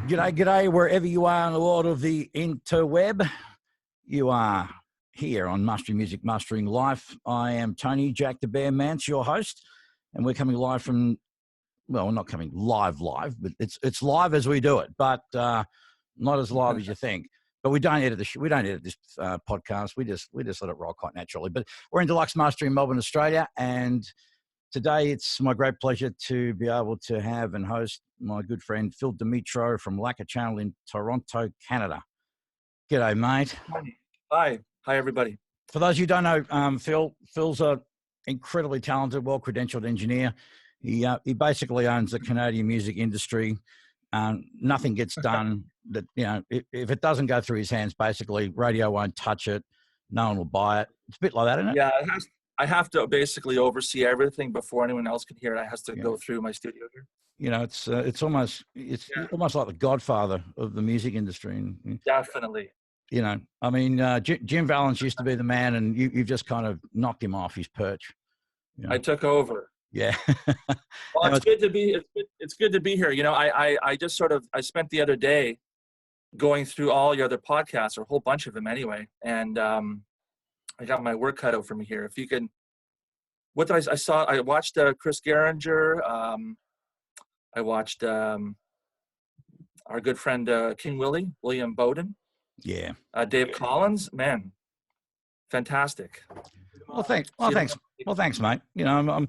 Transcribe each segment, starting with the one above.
G'day, wherever you are in the world of the interweb. You are here on Mastering Music, Mastering Life. I am Tony Jack the Bear Mance, your host, and we're coming live from, well, we're not coming live, but it's live as we do it, but not as live as you think. But we don't edit this podcast. We just let it roll quite naturally. But we're in Deluxe Mastering, Melbourne, Australia, and today, it's my great pleasure to be able to have and host my good friend Phil Demetro from Lacquer Channel in Toronto, Canada. G'day, mate. Hi, everybody. For those who don't know, Phil's an incredibly talented, well-credentialed engineer. He basically owns the Canadian music industry. Nothing gets done that, if it doesn't go through his hands, basically, radio won't touch it. No one will buy it. It's a bit like that, isn't it? Yeah, I have to basically oversee everything before anyone else can hear it. I has to go through my studio here. It's almost like the godfather of the music industry. And, definitely. Jim Valance used to be the man, and you've just kind of knocked him off his perch. I took over. Yeah. Well, it's good to be. It's good to be here. I just I spent the other day going through all your other podcasts, or a whole bunch of them anyway, and I got my work cut out for me here. If you can, what did I watched Chris Geringer. I watched our good friend King William Bowden. Yeah. Dave Collins, man, fantastic. Well, thanks. Well, thanks, mate. I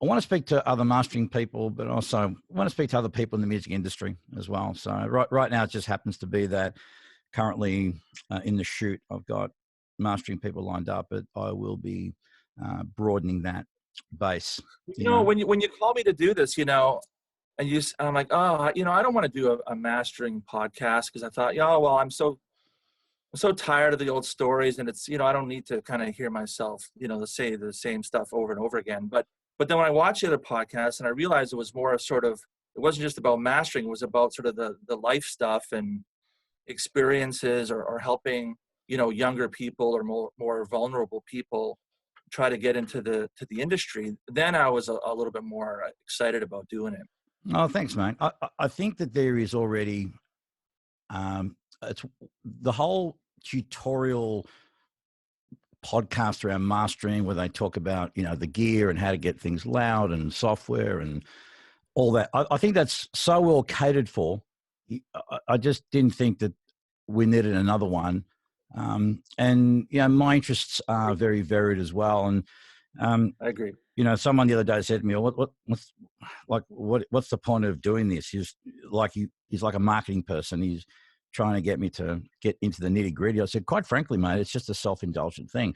want to speak to other mastering people, but also want to speak to other people in the music industry as well. So right now, it just happens to be that currently in the shoot, I've got mastering people lined up, but I will be broadening that base. When you call me to do this, and I'm like, I don't want to do a mastering podcast, because I thought, I'm so tired of the old stories, and it's, I don't need to kind of hear myself, say the same stuff over and over again. But then when I watched the other podcasts, and I realized it was more of it wasn't just about mastering, it was about sort of the life stuff and experiences, or helping younger people or more vulnerable people try to get into the industry. Then I was a little bit more excited about doing it. Oh, thanks, mate. I think that there is already it's the whole tutorial podcast around mastering, where they talk about the gear and how to get things loud and software and all that. I think that's so well catered for. I just didn't think that we needed another one. And my interests are very varied as well. And I agree. Someone the other day said to me, what's the point of doing this? He's like a marketing person. He's trying to get me to get into the nitty gritty. I said, quite frankly, mate, it's just a self-indulgent thing.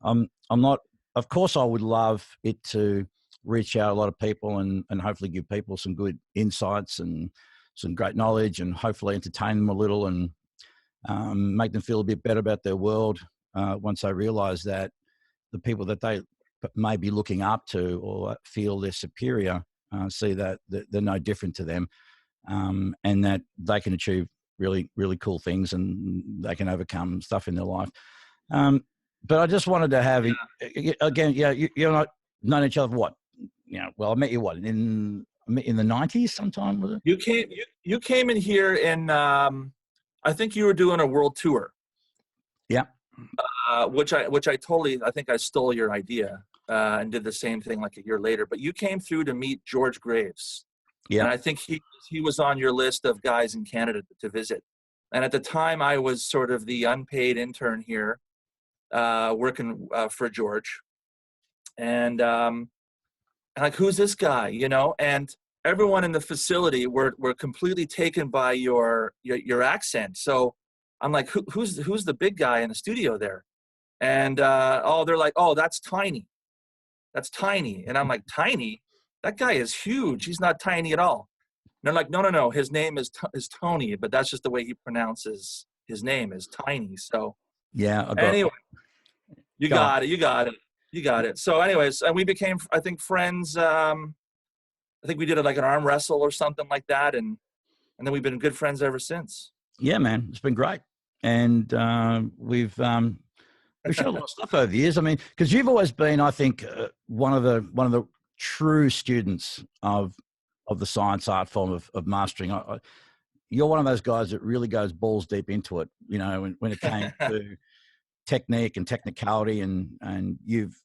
I'm not, of course I would love it to reach out a lot of people and hopefully give people some good insights and some great knowledge, and hopefully entertain them a little and make them feel a bit better about their world once they realize that the people that they may be looking up to or feel they're superior see that they're no different to them, and that they can achieve really, really cool things, and they can overcome stuff in their life. But I just wanted to have, again, you're not known each other, what? Well, I met you, in the 90s sometime, was it? You came in here in, I think you were doing a world tour. Yeah. Which I think I stole your idea and did the same thing like a year later. But you came through to meet George Graves. Yeah. And I think he was on your list of guys in Canada to visit. And at the time, I was sort of the unpaid intern here, working for George. And like, who's this guy? And everyone in the facility were completely taken by your accent. So I'm like, who's the big guy in the studio there? And they're like, oh, that's Tiny. That's Tiny. And I'm like, Tiny? That guy is huge. He's not tiny at all. And they're like, no. His name is Tony, but that's just the way he pronounces his name, is Tiny. So yeah. Anyway, you got it. So anyways, and we became, I think, friends. I think we did like an arm wrestle or something like that, and then we've been good friends ever since. Yeah, man, it's been great, and we've shared a lot of stuff over the years. I mean, because you've always been, I think, one of the true students of the science art form of mastering. You're one of those guys that really goes balls deep into it, you know, when it came to technique and technicality, and you've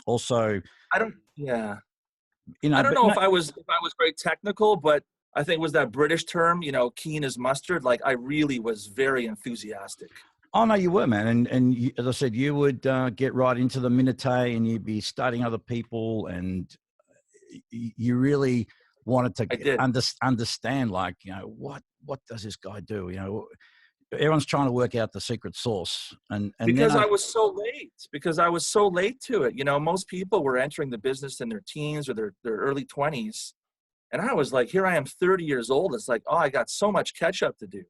also, Yeah. you I know, don't but know no, if I was very technical, but I think it was that British term, you know, keen as mustard. Like I really was very enthusiastic. oh no, you were, man, and you, as I said, you would get right into the minute, and you'd be studying other people, and you really wanted I to did. understand, like, you know, what does this guy do? You know, everyone's trying to work out the secret sauce, and then Because I was so late. Because I was so late to it. You know, most people were entering the business in their teens or their early 20s. And I was like, here I am 30 years old. It's like, oh, I got so much catch up to do.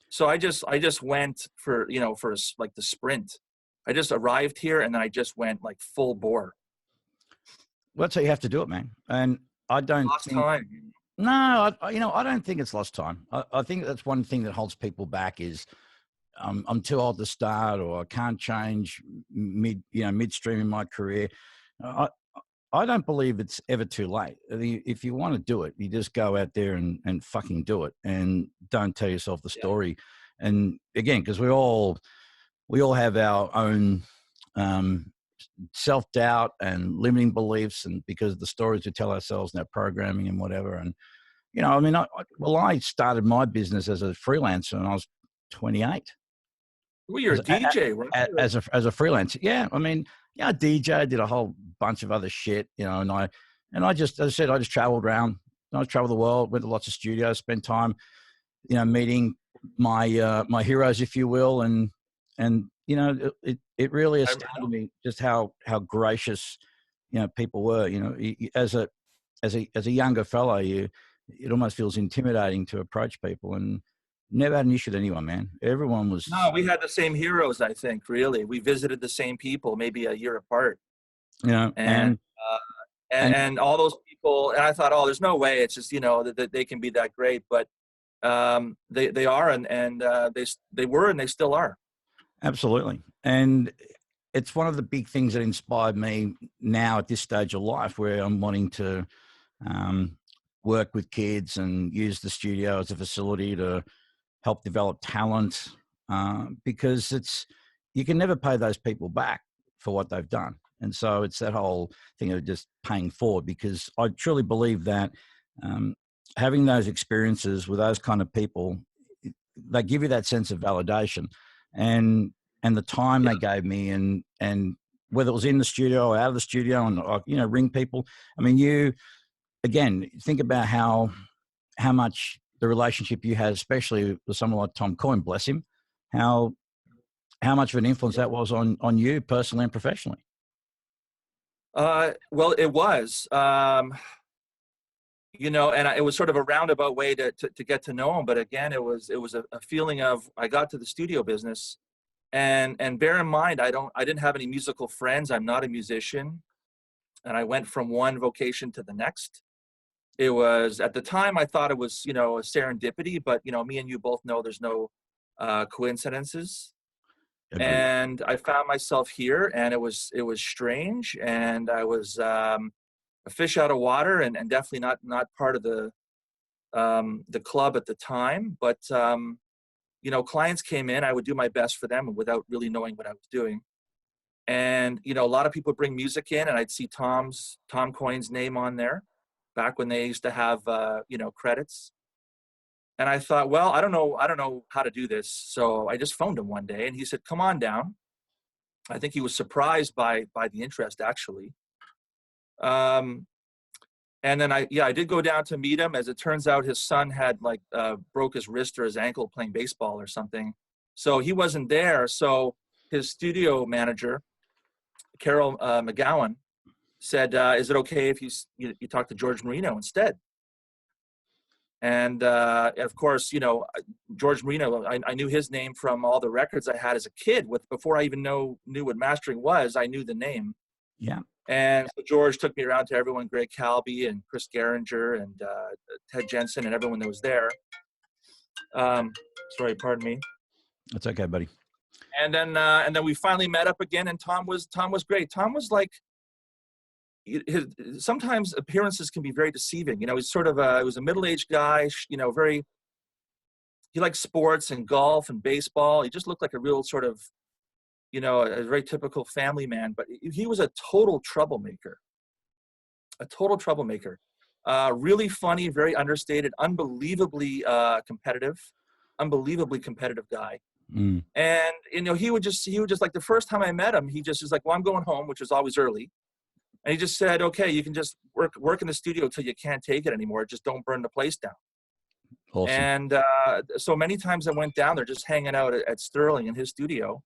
So I just went for, you know, like the sprint. I just arrived here and then I just went like full bore. well, that's how you have to do it, man. And I don't Lost think, time. no, you know, I don't think it's lost time. I think that's one thing that holds people back is I'm too old to start, or I can't change midstream in my career. I, I don't believe it's ever too late. If you want to do it, you just go out there and fucking do it, and don't tell yourself the Yeah. story. And again, because we all have our own self-doubt and limiting beliefs, and because of the stories we tell ourselves and our programming and whatever. And, you know, I mean, I started my business as a freelancer when I was 28. Well, you're a DJ, weren't you? As a freelancer. Yeah. I mean, yeah, I DJ, did a whole bunch of other shit, you know, and I just, as I said, I just traveled around. I traveled the world, went to lots of studios, spent time, you know, meeting my heroes, if you will. And, you know, it really astounded me just how gracious, you know, people were, you know, as a younger fellow, it almost feels intimidating to approach people, and never had an issue with anyone, man. Everyone was, No, we had the same heroes, I think, really. We visited the same people, maybe a year apart. you know, And and and all those people, and I thought, oh, there's no way. It's just, you know, that they can be that great. But they are, and they were, and they still are. absolutely. And it's one of the big things that inspired me now at this stage of life, where I'm wanting to work with kids and use the studio as a facility to help develop talent, because you can never pay those people back for what they've done. And so it's that whole thing of just paying forward, because I truly believe that having those experiences with those kind of people, they give you that sense of validation, and the time Yeah. they gave me, and whether it was in the studio or out of the studio, and you know, ring people. I mean, you again think about how much the relationship you had, especially with someone like Tom Coyne, bless him, how much of an influence that was on you personally and professionally. Well, it was, you know, and it was sort of a roundabout way to get to know him. But again, it was a feeling of, I got to the studio business, and bear in mind, I didn't have any musical friends. I'm not a musician, and I went from one vocation to the next. It was, at the time, I thought it was, you know, a serendipity, but, you know, me and you both know there's no coincidences. Agreed. And I found myself here, and it was strange, and I was a fish out of water, and definitely not part of the club at the time. But you know, clients came in, I would do my best for them without really knowing what I was doing. And you know, a lot of people bring music in, and I'd see Tom Coyne's name on there, back when they used to have you know, credits. And I thought, well, I don't know how to do this. So I just phoned him one day, and he said, come on down. I think he was surprised by the interest, actually. Um, and then I did go down to meet him. As it turns out, his son had like broke his wrist or his ankle playing baseball or something, so he wasn't there. So his studio manager, Carol McGowan, said, "Is it okay if you talk to George Marino instead?" And of course, you know, George Marino, I knew his name from all the records I had as a kid. Before I even knew what mastering was, I knew the name. Yeah. And so George took me around to everyone, Greg Calby and Chris Geringer and Ted Jensen and everyone that was there. Sorry, pardon me. That's okay, buddy. And then we finally met up again, and Tom was great. Tom was like, sometimes appearances can be very deceiving. You know, he's sort of he was a middle-aged guy, you know, he liked sports and golf and baseball. He just looked like a real sort of, you know, a very typical family man, but he was a total troublemaker. A total troublemaker. Really funny, very understated, unbelievably competitive guy. Mm. And, you know, he would just like, the first time I met him, he just was like, well, I'm going home, which was always early. And he just said, okay, you can just work in the studio until you can't take it anymore. Just don't burn the place down. Awesome. And so many times I went down there just hanging out at Sterling in his studio,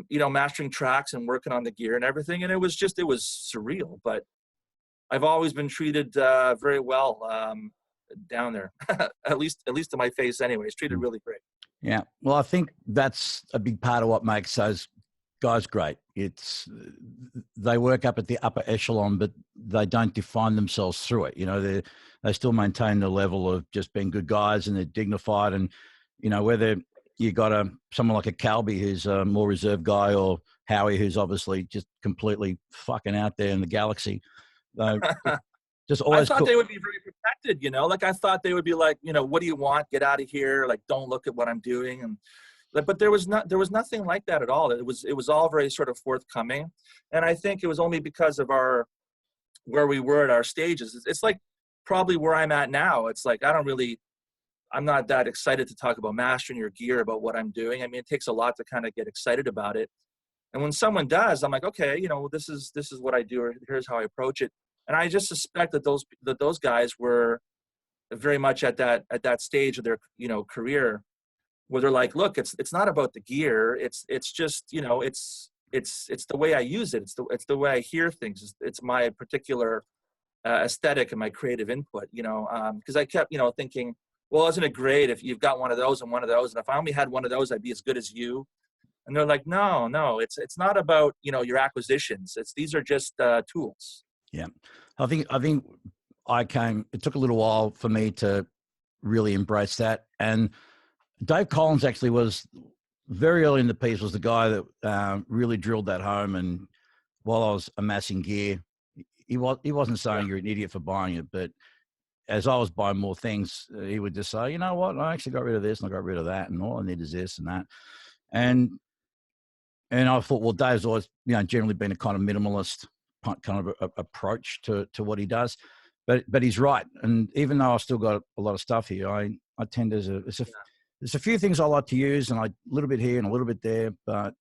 you know, mastering tracks and working on the gear and everything. And it was surreal, but I've always been treated very well down there, at least to my face anyways, treated really great. Yeah. Well, I think that's a big part of what makes those guys great. It's they work up at the upper echelon, but they don't define themselves through it. You know, they still maintain the level of just being good guys, and they're dignified. And, you know, whether you got someone like a Calby who's a more reserved guy, or Howie who's obviously just completely fucking out there in the galaxy. Just always I thought they would be very protected, you know, like I thought they would be like, you know, what do you want? Get out of here. Like, don't look at what I'm doing. And but there was nothing like that at all. It was all very sort of forthcoming. And I think it was only because of where we were at our stages. It's like probably where I'm at now. It's like, I'm not that excited to talk about mastering your gear, about what I'm doing. I mean, it takes a lot to kind of get excited about it. And when someone does, I'm like, okay, you know, this is what I do, or here's how I approach it. And I just suspect that those guys were very much at that stage of their, you know, career, where they're like, look, it's not about the gear. It's just, you know, it's the way I use it. It's the way I hear things. It's my particular aesthetic and my creative input, you know, because I kept, you know, thinking, well, isn't it great if you've got one of those and one of those? And if I only had one of those, I'd be as good as you. And they're like, no, it's not about, you know, your acquisitions. These are just tools. Yeah. I think it took a little while for me to really embrace that. And Dave Collins actually was very early in the piece, was the guy that really drilled that home. And while I was amassing gear, he wasn't saying you're an idiot for buying it, but as I was buying more things, he would just say, you know what, I actually got rid of this and I got rid of that, and all I need is this and that. And I thought, well, Dave's always, you know, generally been a kind of minimalist kind of approach to what he does, but he's right. And even though I've still got a lot of stuff here, I tend to, there's a few things I like to use, and a little bit here and a little bit there, but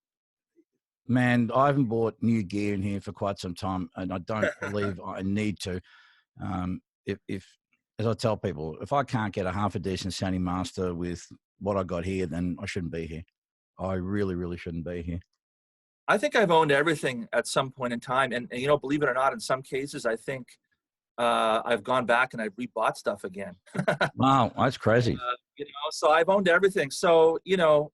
man, I haven't bought new gear in here for quite some time, and I don't believe I need to. If as I tell people, if I can't get a half a decent sounding master with what I got here, then I shouldn't be here. I really, really shouldn't be here. I think I've owned everything at some point in time. And you know, believe it or not, in some cases, I think I've gone back and I've rebought stuff again. Wow, that's crazy. You know, so I've owned everything. So, you know,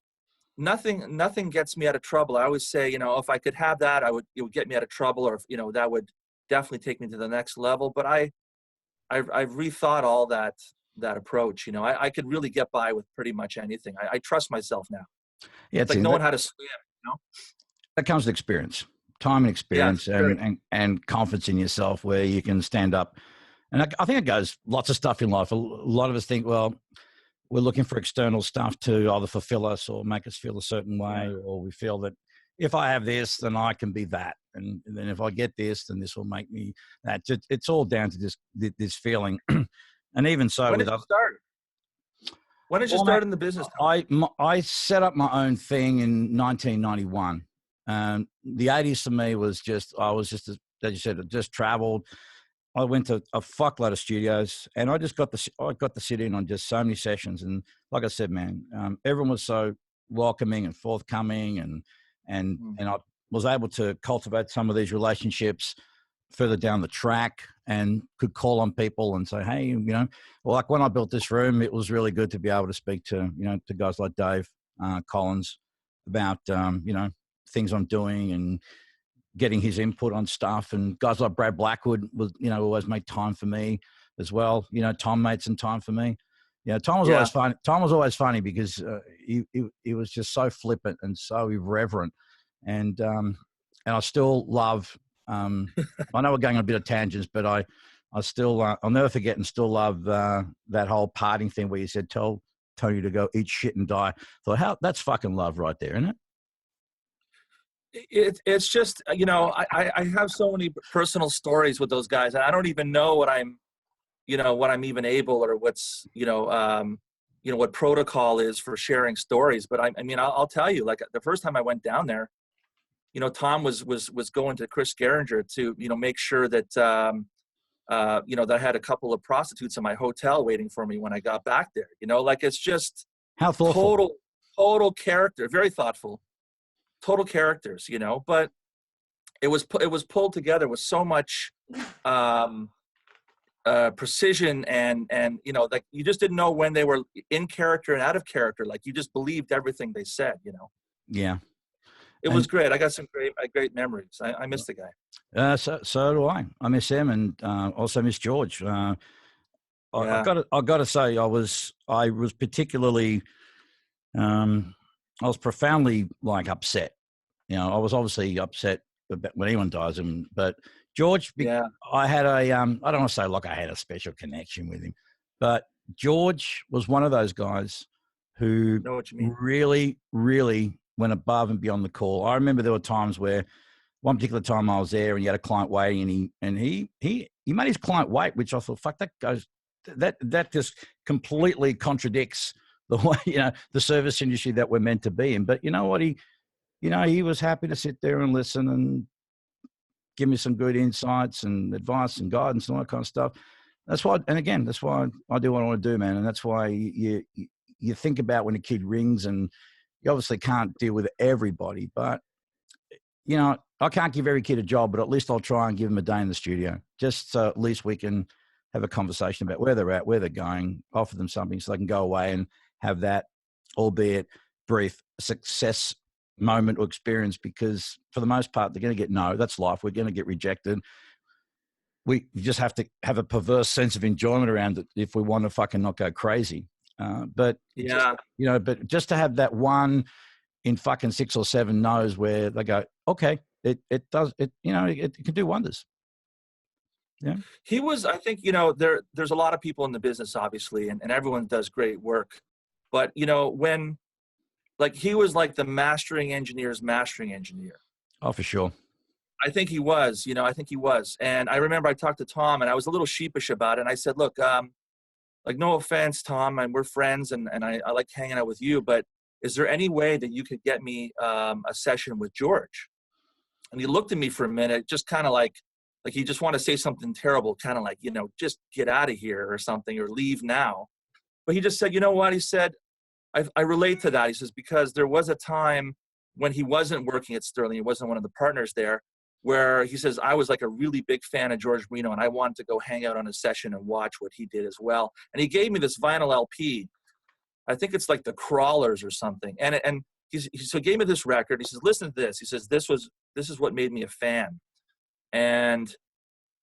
nothing gets me out of trouble. I always say, you know, if I could have that, it would get me out of trouble, or, you know, that would definitely take me to the next level. But I've rethought all that approach. You know, I could really get by with pretty much anything. I trust myself now. Yeah, it's like knowing how to swim, you know? That comes with experience, time and experience, and confidence in yourself, where you can stand up. And I think it goes lots of stuff in life. A lot of us think, well, we're looking for external stuff to either fulfill us or make us feel a certain way, or we feel that if I have this, then I can be that. And then if I get this, then this will make me that. It's all down to this feeling. And even so, when did you start? When did you start in the business? I set up my own thing in 1991. The 80s for me was I was just, as you said, I just traveled. I went to a fuckload of studios, and I got to sit in on just so many sessions. And like I said, man, everyone was so welcoming and forthcoming, and I was able to cultivate some of these relationships further down the track, and could call on people and say, hey, you know, well, like when I built this room, it was really good to be able to speak to, you know, to guys like Dave Collins about, you know, things I'm doing and getting his input on stuff. And guys like Brad Blackwood was, you know, always make time for me as well. You know, Tom made some time for me. You know, Tom was always funny. Tom was always funny because he was just so flippant and so irreverent. And I still love I know we're going on a bit of tangents, but I still, I'll never forget and still love that whole parting thing where you said, tell Tony to go eat shit and die. Thought, that's fucking love right there, isn't it? It's just, I have so many personal stories with those guys, and I don't even know what I'm even able, or what's, what protocol is for sharing stories. But I'll tell you, like the first time I went down there, Tom was going to Chris Geringer to, make sure that, that I had a couple of prostitutes in my hotel waiting for me when I got back there. Like, it's just how thoughtful, total character, very thoughtful, total characters, but it was pulled together with so much precision, and like, you just didn't know when they were in character and out of character. Like, you just believed everything they said. Yeah, it was great. I got some great memories. I miss the guy. So do I. I miss him, and also miss George. I got to say, I was particularly, I was profoundly upset. I was obviously upset about when anyone dies, but George, I had I don't want to say like I had a special connection with him, but George was one of those guys who really, really went above and beyond the call. I remember there were times where, one particular time I was there and you had a client waiting, and he made his client wait, which I thought, fuck, that just completely contradicts the way, the service industry that we're meant to be in. But you know what, he was happy to sit there and listen and give me some good insights and advice and guidance and all that kind of stuff. That's why, and again, that's why I do what I want to do, man. And that's why you think about when a kid rings, and you obviously can't deal with everybody, but I can't give every kid a job, but at least I'll try and give them a day in the studio, just so at least we can have a conversation about where they're at, where they're going, offer them something so they can go away and have that, albeit brief, success moment or experience, because for the most part, they're going to get no. That's life. We're going to get rejected. We just have to have a perverse sense of enjoyment around it if we want to fucking not go crazy. But just to have that one in fucking 6 or 7 no's where they go, okay, it can do wonders. Yeah. He was, I think, there's a lot of people in the business, obviously, and everyone does great work. But, when, like, he was like the mastering engineer's mastering engineer. Oh, for sure. I think he was, I think he was. And I remember I talked to Tom, and I was a little sheepish about it. And I said, look, like, no offense, Tom, and we're friends, and I like hanging out with you, but is there any way that you could get me a session with George? And he looked at me for a minute, just kind of like he just wanted to say something terrible, kind of like, just get out of here or something, or leave now. But he just said, you know what? He said, I relate to that. He says, because there was a time when he wasn't working at Sterling, he wasn't one of the partners there, where he says, I was like a really big fan of George Marino, and I wanted to go hang out on a session and watch what he did as well. And he gave me this vinyl LP. I think it's like the Crawlers or something. And he gave me this record. He says, listen to this. He says, this is what made me a fan. And,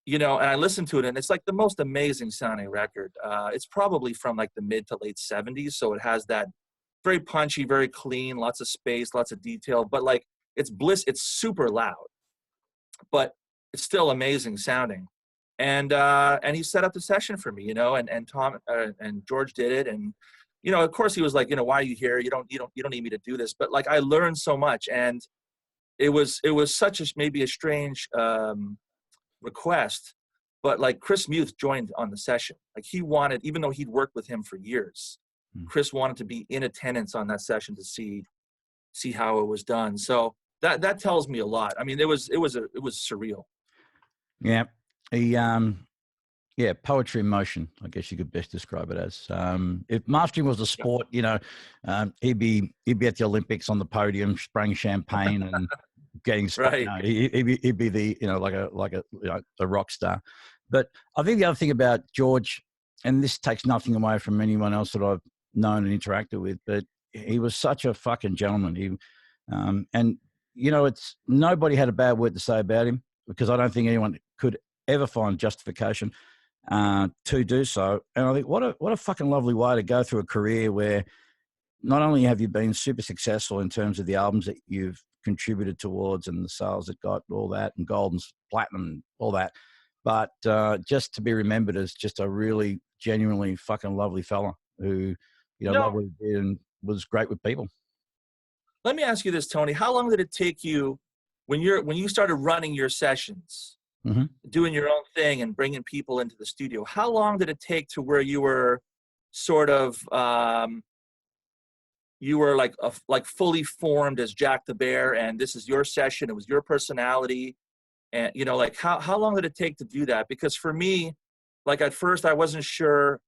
and I listened to it, and it's like the most amazing sounding record. It's probably from like the mid to late 70s. So it has that very punchy, very clean, lots of space, lots of detail, but like it's super loud, but it's still amazing sounding. And he set up the session for me, and Tom and George did it. And, of course he was like, why are you here? You don't need me to do this. But like, I learned so much, and it was such maybe a strange request, but like Chris Muth joined on the session. Like, he wanted, even though he'd worked with him for years, Chris wanted to be in attendance on that session to see how it was done. So that tells me a lot. I mean, it was surreal. Yeah. Poetry in motion, I guess you could best describe it as. If mastering was a sport, he'd be at the Olympics on the podium, spraying champagne and getting right. He'd be the like a rock star. But I think the other thing about George, and this takes nothing away from anyone else that I've known and interacted with, but he was such a fucking gentleman. And it's nobody had a bad word to say about him, because I don't think anyone could ever find justification to do so. And I think what a fucking lovely way to go through a career where not only have you been super successful in terms of the albums that you've contributed towards, and the sales it got, all that, and gold and platinum, all that. But just to be remembered as just a really genuinely fucking lovely fella who, loved what he did and was great with people. Let me ask you this, Tony. How long did it take you when you started running your sessions, doing your own thing and bringing people into the studio? How long did it take to where you were sort of you were like fully formed as Jack the Bear, and this is your session, it was your personality, and like how long did it take to do that? Because for me, like at first I wasn't sure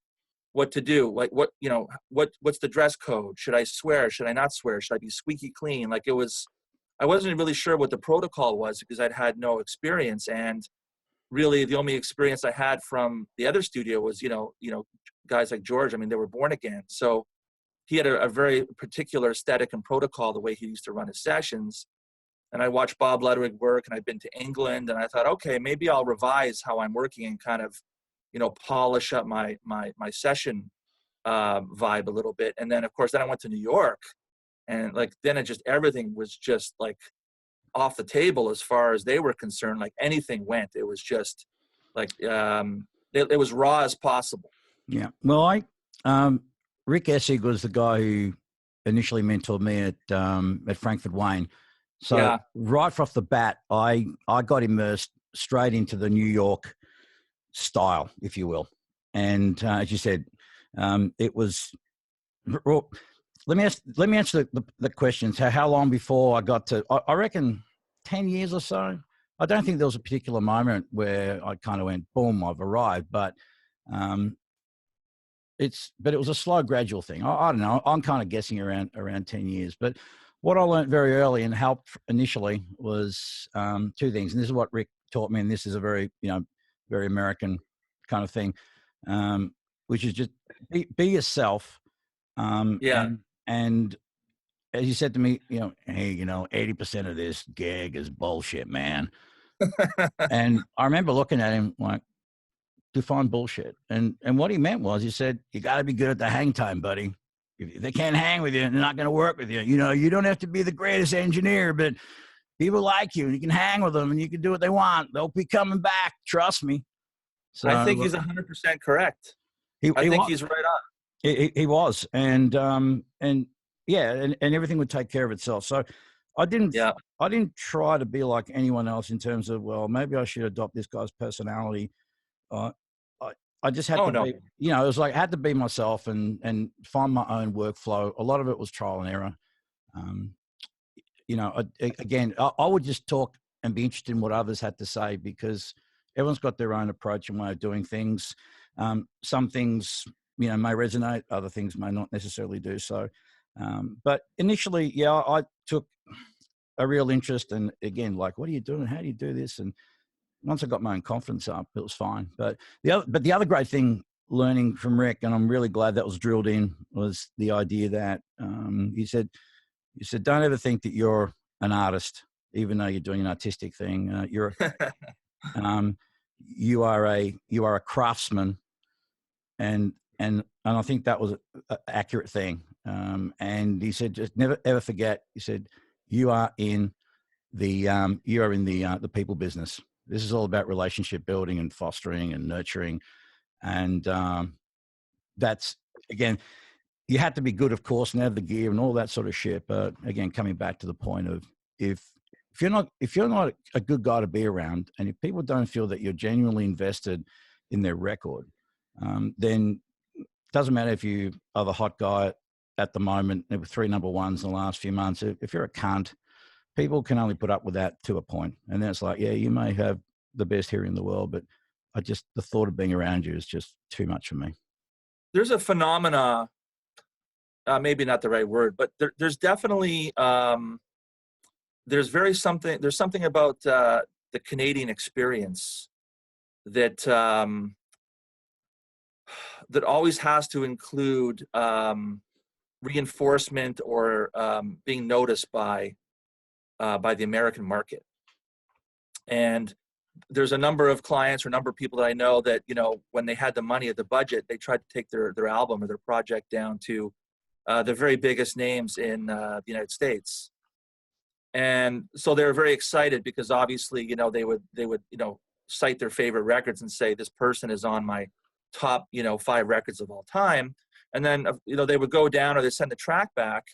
what to do. Like what's the dress code? Should I swear? Should I not swear? Should I be squeaky clean? Like I wasn't really sure what the protocol was because I'd had no experience, and really the only experience I had from the other studio was guys like George. I mean, they were born again, so he had a very particular aesthetic and protocol the way he used to run his sessions. And I watched Bob Ludwig work, and I'd been to England, and I thought, okay, maybe I'll revise how I'm working and kind of polish up my session vibe a little bit. And then of course, then I went to New York, and then everything was just like off the table as far as they were concerned. Like anything went. It was just like it was raw as possible. Yeah. Well, Rick Essig was the guy who initially mentored me at Frankfurt Wayne. So right off the bat, I got immersed straight into the New York style, if you will. And as you said, it was. Well, let me answer the questions. How long before I got to? I reckon 10 years or so. I don't think there was a particular moment where I kind of went, boom, I've arrived. But it was a slow, gradual thing. I don't know. I'm kind of guessing around 10 years. But what I learned very early and helped initially was two things. And this is what Rick taught me. And this is a very, very American kind of thing, which is just be yourself. And as you said to me, hey, 80% of this gig is bullshit, man. And I remember looking at him like, define bullshit. And what he meant was, he said, you got to be good at the hang time, buddy. If they can't hang with you, they're not going to work with you. You don't have to be the greatest engineer, but people like you, and you can hang with them, and you can do what they want. They'll be coming back. Trust me. So I think he's 100% correct. I think he's right on. He was, and everything would take care of itself. So I didn't try to be like anyone else in terms of, well, maybe I should adopt this guy's personality. I just had to be, it was like I had to be myself and find my own workflow. A lot of it was trial and error. Again, I would just talk and be interested in what others had to say, because everyone's got their own approach and way of doing things. Some things, may resonate, other things may not necessarily do so. But initially, I took a real interest, and again, like, what are you doing? How do you do this? And once I got my own confidence up, it was fine. But the other great thing learning from Rick, and I'm really glad that was drilled in, was the idea that he said, don't ever think that you're an artist, even though you're doing an artistic thing. You are a craftsman, and I think that was an accurate thing. And he said, just never ever forget. He said, you are in the people business. This is all about relationship building and fostering and nurturing. And that's, again, you had to be good, of course, and have the gear and all that sort of shit. But again, coming back to the point of, if you're not a good guy to be around, and if people don't feel that you're genuinely invested in their record, then it doesn't matter if you are the hot guy at the moment. There were 3 number ones in the last few months. If you're a cunt, people can only put up with that to a point. And then it's like, yeah, you may have the best hair in the world, but the thought of being around you is just too much for me. There's a phenomena, maybe not the right word, but there's definitely, there's something about the Canadian experience that that always has to include reinforcement or being noticed by the American market. And there's a number of clients or a number of people that I know that, when they had the money at the budget, they tried to take their album or their project down to the very biggest names in the United States. And so they were very excited because obviously, you know, they would, you know, cite their favorite records and say, this person is on my top, you know, 5 records of all time. And then, you know, they would go down or they send the track back,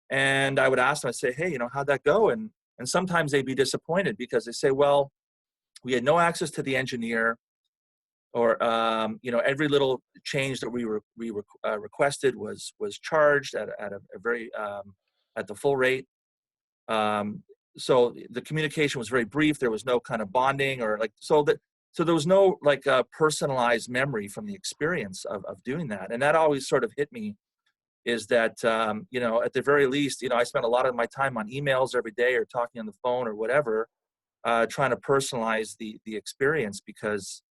and I would ask them, I say, hey, you know, how'd that go? And sometimes they'd be disappointed because they say, well, we had no access to the engineer, or you know, every little change that we requested was charged at a very at the full rate. So the communication was very brief. There was no kind of bonding or like, so there was no like personalized memory from the experience of doing that. And that always sort of hit me, is that, you know, at the very least, you know, I spent a lot of my time on emails every day or talking on the phone or whatever, trying to personalize the experience, because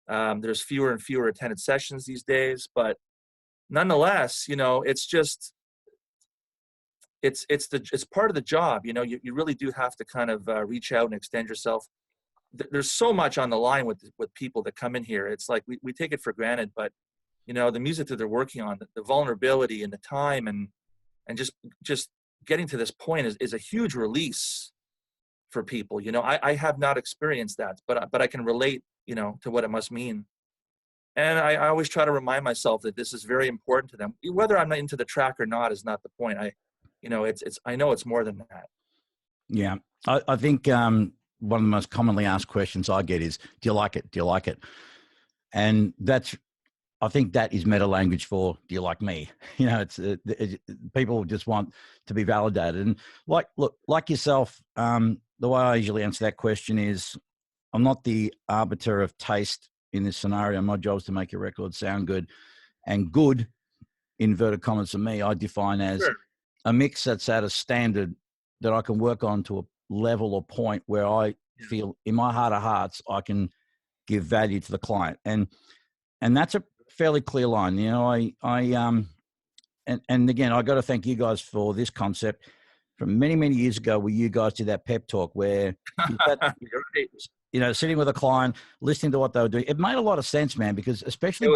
there's fewer and fewer attended sessions these days. But nonetheless, you know, it's just, it's part of the job. You know, you really do have to kind of reach out and extend yourself. There's so much on the line with people that come in here. It's like we take it for granted, but you know, the music that they're working on, the vulnerability and the time, and just getting to this point is a huge release for people. You know, I have not experienced that, but I can relate, you know, to what it must mean. And I always try to remind myself that this is very important to them. Whether I'm into the track or not is not the point. You know, I know it's more than that. Yeah. I think one of the most commonly asked questions I get is, do you like it? Do you like it? And I think that is meta language for, do you like me? You know, people just want to be validated. And like yourself, the way I usually answer that question is, I'm not the arbiter of taste in this scenario. My job is to make your record sound good, and good, inverted commas, for me, I define as a mix that's at a standard that I can work on to a level or point where I feel in my heart of hearts, I can give value to the client. And that's a fairly clear line. You know, and again, I got to thank you guys for this concept from many, many years ago, where you guys did that pep talk where you know, sitting with a client, listening to what they were doing. It made a lot of sense, man, because especially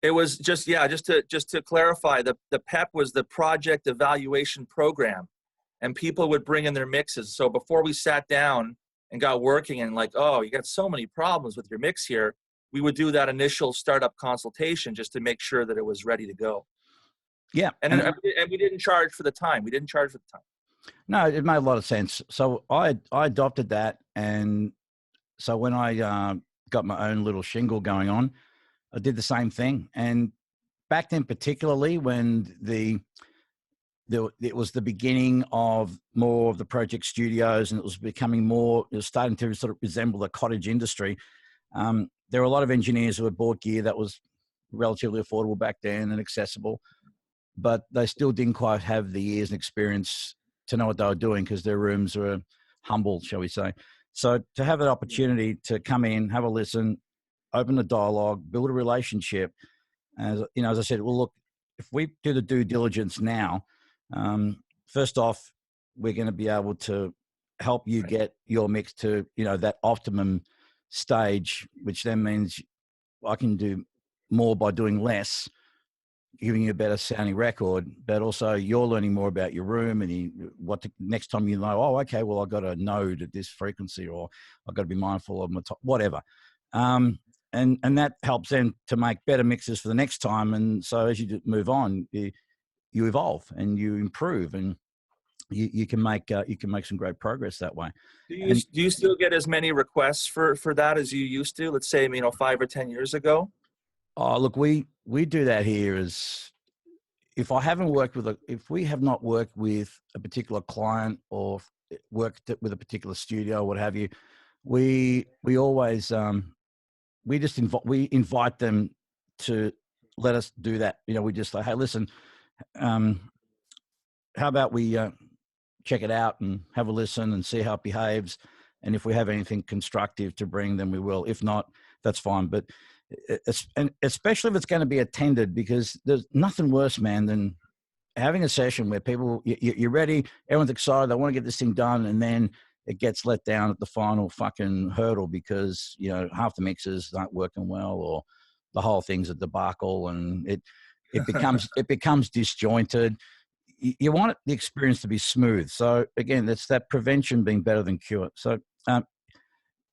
it was just to clarify, the PEP was the project evaluation program, and people would bring in their mixes. So before we sat down and got working and like, oh, you got so many problems with your mix here, we would do that initial startup consultation just to make sure that it was ready to go. Yeah. And we didn't charge for the time. We didn't charge for the time. No, it made a lot of sense. So I adopted that. And so when I got my own little shingle going on, I did the same thing. And back then, particularly when it was the beginning of more of the project studios, and it was becoming more, it was starting to sort of resemble the cottage industry. There were a lot of engineers who had bought gear that was relatively affordable back then and accessible, but they still didn't quite have the years and experience to know what they were doing, because their rooms were humble, shall we say. So to have an opportunity to come in, have a listen, open a dialogue, build a relationship, as you know, as I said, well, look, if we do the due diligence now, first off, we're going to be able to help you get your mix to, you know, that optimum stage, which then means I can do more by doing less, giving you a better sounding record, but also you're learning more about your room, and next time you know, oh, okay, well, I've got a node at this frequency, or I've got to be mindful of my top, whatever. And that helps them to make better mixes for the next time. And so as you move on, you evolve and you improve, and you can make some great progress that way. Do you still get as many requests for that as you used to? Let's say, you know, 5 or 10 years ago. Oh, look, we do that here. As if we have not worked with a particular client or worked with a particular studio or what have you, we always we invite them to let us do that. You know, we just like, hey, listen, how about we check it out and have a listen and see how it behaves, and if we have anything constructive to bring, then we will. If not, that's fine. But and especially if it's going to be attended, because there's nothing worse, man, than having a session where people, you're ready, everyone's excited, they want to get this thing done, and then it gets let down at the final fucking hurdle because, you know, half the mixers aren't working well, or the whole thing's a debacle, and it becomes disjointed. you want the experience to be smooth. So again, that's that prevention being better than cure. So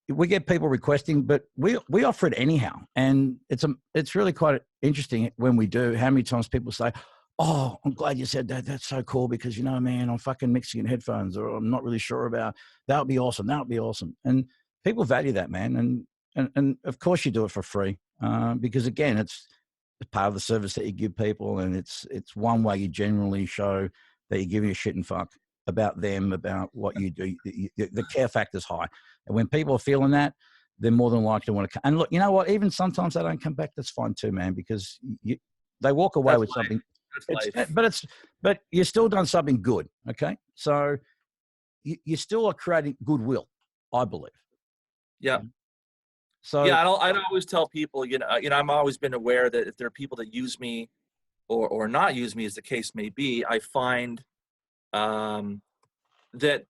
we get people requesting, but we offer it anyhow, and it's really quite interesting when we do. How many times people say, "Oh, I'm glad you said that. That's so cool because man, I'm fucking mixing in headphones, or I'm not really sure about that. Would be awesome. That would be awesome." And people value that, man. And of course you do it for free because again, it's part of the service that you give people, and it's one way you generally show that you're giving a shit and fuck about them, about what you do. The care factor's high. And when people are feeling that, they're more than likely to want to come. And look, you know what? Even sometimes they don't come back. That's fine too, man, because they walk away That's with life. something. That's life. But you're still done something good. Okay. So you still are creating goodwill, I believe. Yeah. So yeah, I'd always tell people, I've always been aware that if there are people that use me or not use me, as the case may be, I find that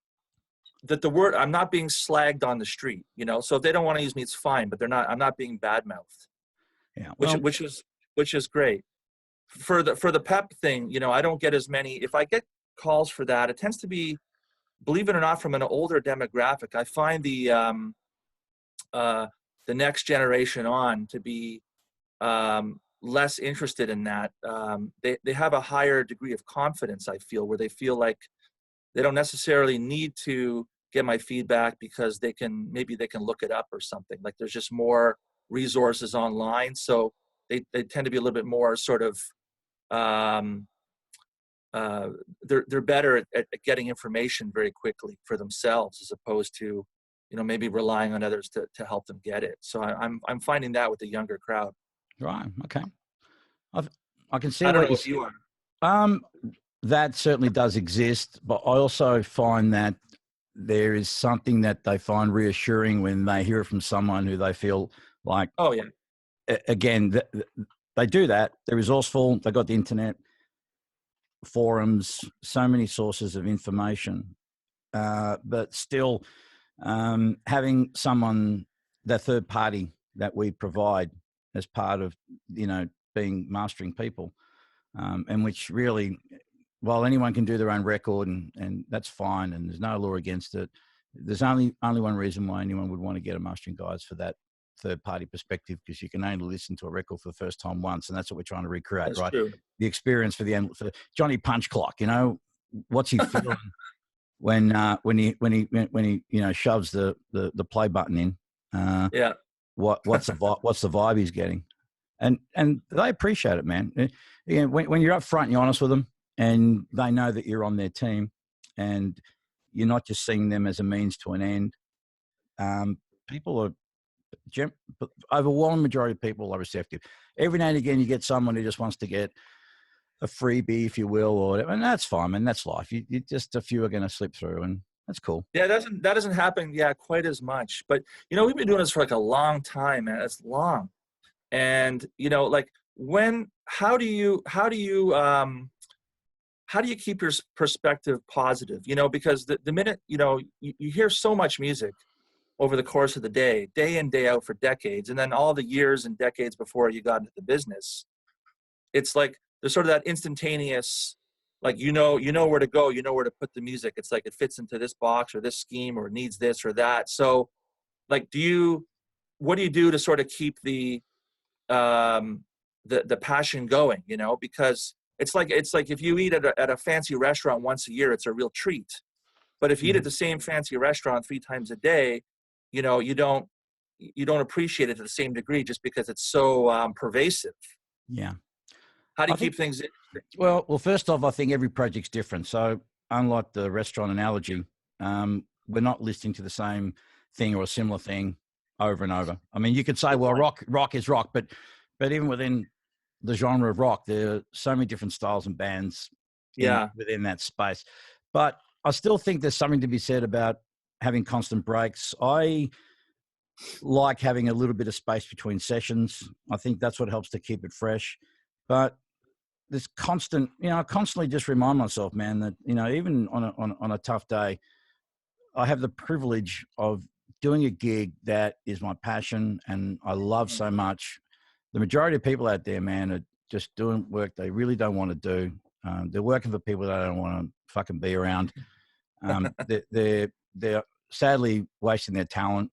the word, I'm not being slagged on the street, so if they don't want to use me, it's fine, but I'm not being badmouthed. Yeah, well, which is great. For the PEP thing, I don't get as many. If I get calls for that, it tends to be, believe it or not, from an older demographic. I find the next generation on to be less interested in that. They have a higher degree of confidence, I feel, where they feel like they don't necessarily need to get my feedback because maybe they can look it up or something. Like there's just more resources online. So they tend to be a little bit more sort of, they're better at getting information very quickly for themselves, as opposed to, maybe relying on others to help them get it. So I'm finding that with the younger crowd. Right. Okay. I can see I don't what know if you are. That certainly does exist, but I also find that there is something that they find reassuring when they hear it from someone who they feel like, oh yeah, again, they do that. They're resourceful. They got the internet, forums, so many sources of information, but still having someone, that third party that we provide as part of, being mastering people, and which really, while anyone can do their own record and that's fine, and there's no law against it, there's only one reason why anyone would want to get a mastering guides for that third party perspective, because you can only listen to a record for the first time once, and that's what we're trying to recreate. that's right? true. The experience for Johnny Punch Clock, what's he feeling when he shoves the play button in? Yeah. What's the vibe he's getting? And they appreciate it, man. When you're up front and you're honest with them, and they know that you're on their team, and you're not just seeing them as a means to an end. People are, overwhelming majority of people are receptive. Every now and again, you get someone who just wants to get a freebie, if you will, or whatever, and that's fine, man. That's life. You just, a few are going to slip through, and that's cool. Yeah, that doesn't happen, quite as much. But we've been doing this for like a long time, man. It's long, and like how do you keep your perspective positive? Because the minute you hear so much music over the course of the day in, day out, for decades, and then all the years and decades before you got into the business, it's like there's sort of that instantaneous, like where to go, where to put the music. It's like it fits into this box or this scheme or needs this or that. So like what do you do to sort of keep the passion going? Because it's like if you eat at a fancy restaurant once a year, it's a real treat. But if you eat at the same fancy restaurant 3 times a day, you don't appreciate it to the same degree, just because it's so pervasive. Yeah. How do you keep things interesting? Well, first off, I think every project's different. So unlike the restaurant analogy, we're not listening to the same thing or a similar thing over and over. I mean, you could say, well, rock is rock, but even within the genre of rock, there are so many different styles and bands within that space. But I still think there's something to be said about having constant breaks. I like having a little bit of space between sessions. I think that's what helps to keep it fresh. But this constant, I constantly just remind myself, man, that, even on a tough day, I have the privilege of doing a gig that is my passion and I love so much. The majority of people out there, man, are just doing work they really don't want to do. They're working for people that I don't want to fucking be around. They're sadly wasting their talent.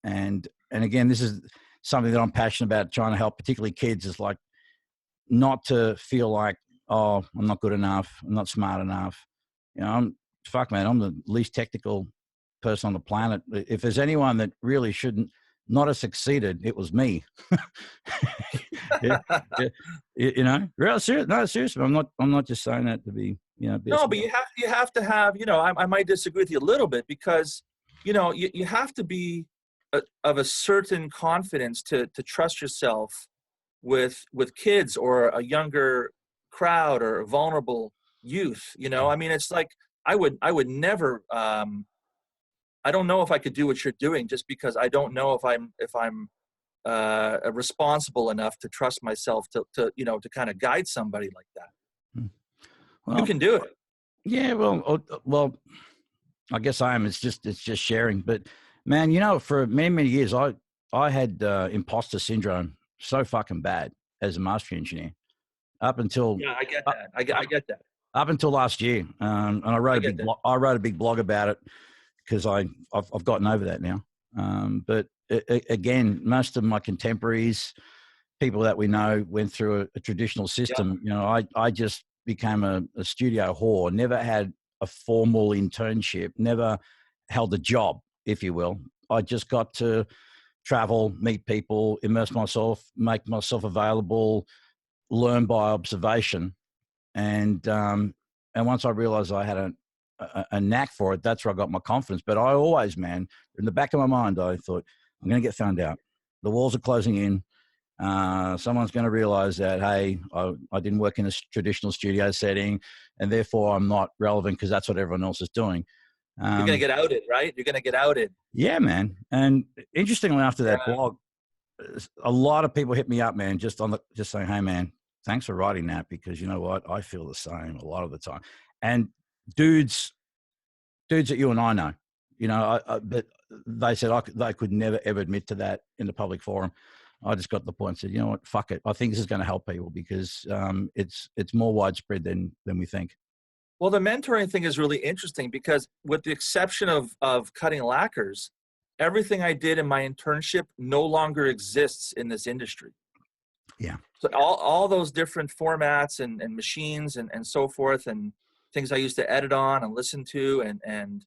And again, this is something that I'm passionate about, trying to help, particularly kids, is like not to feel like, oh, I'm not good enough, I'm not smart enough. You know, I'm the least technical person on the planet. If there's anyone that really shouldn't not have succeeded, it was me. yeah, you know, real serious. No, seriously, I'm not just saying that to be, you know. No, but you have to have, you know, I might disagree with you a little bit, because, you know, you have to be of a certain confidence to trust yourself with kids or a younger crowd or a vulnerable youth. You know, I mean, it's like I would never. I don't know if I could do what you're doing, just because I don't know if I'm responsible enough to trust myself to you know, to kind of guide somebody like that. Well, You can do it. Yeah, well, I guess I am. It's just sharing. But man, you know, for many years, I had imposter syndrome so fucking bad as a mastering engineer up until I get that. I get that. Up until last year, and I wrote a big blog about it, because I've gotten over that now. But again, most of my contemporaries, people that we know, went through a traditional system. You know, I just became a studio whore, never had a formal internship, never held a job, if you will. I just got to travel, meet people, immerse myself, make myself available, learn by observation. And once I realized I had a knack for it, that's where I got my confidence. But I always, man, in the back of my mind, I thought, I'm going to get found out. The walls are closing in. Someone's going to realize that, hey, I didn't work in a traditional studio setting, and therefore I'm not relevant, because that's what everyone else is doing. You're going to get outed, right? You're going to get outed. Yeah, man. And interestingly, after that blog, a lot of people hit me up, man, just saying, hey, man, thanks for writing that, because you know what? I feel the same a lot of the time. And dudes that you and I know, you know, but they said they could never, ever admit to that in the public forum. I just got to the point and said, you know what, fuck it. I think this is going to help people, because it's more widespread than we think. Well, the mentoring thing is really interesting, because with the exception of cutting lacquers, everything I did in my internship no longer exists in this industry. Yeah. So all those different formats and machines and so forth, and things I used to edit on and listen to and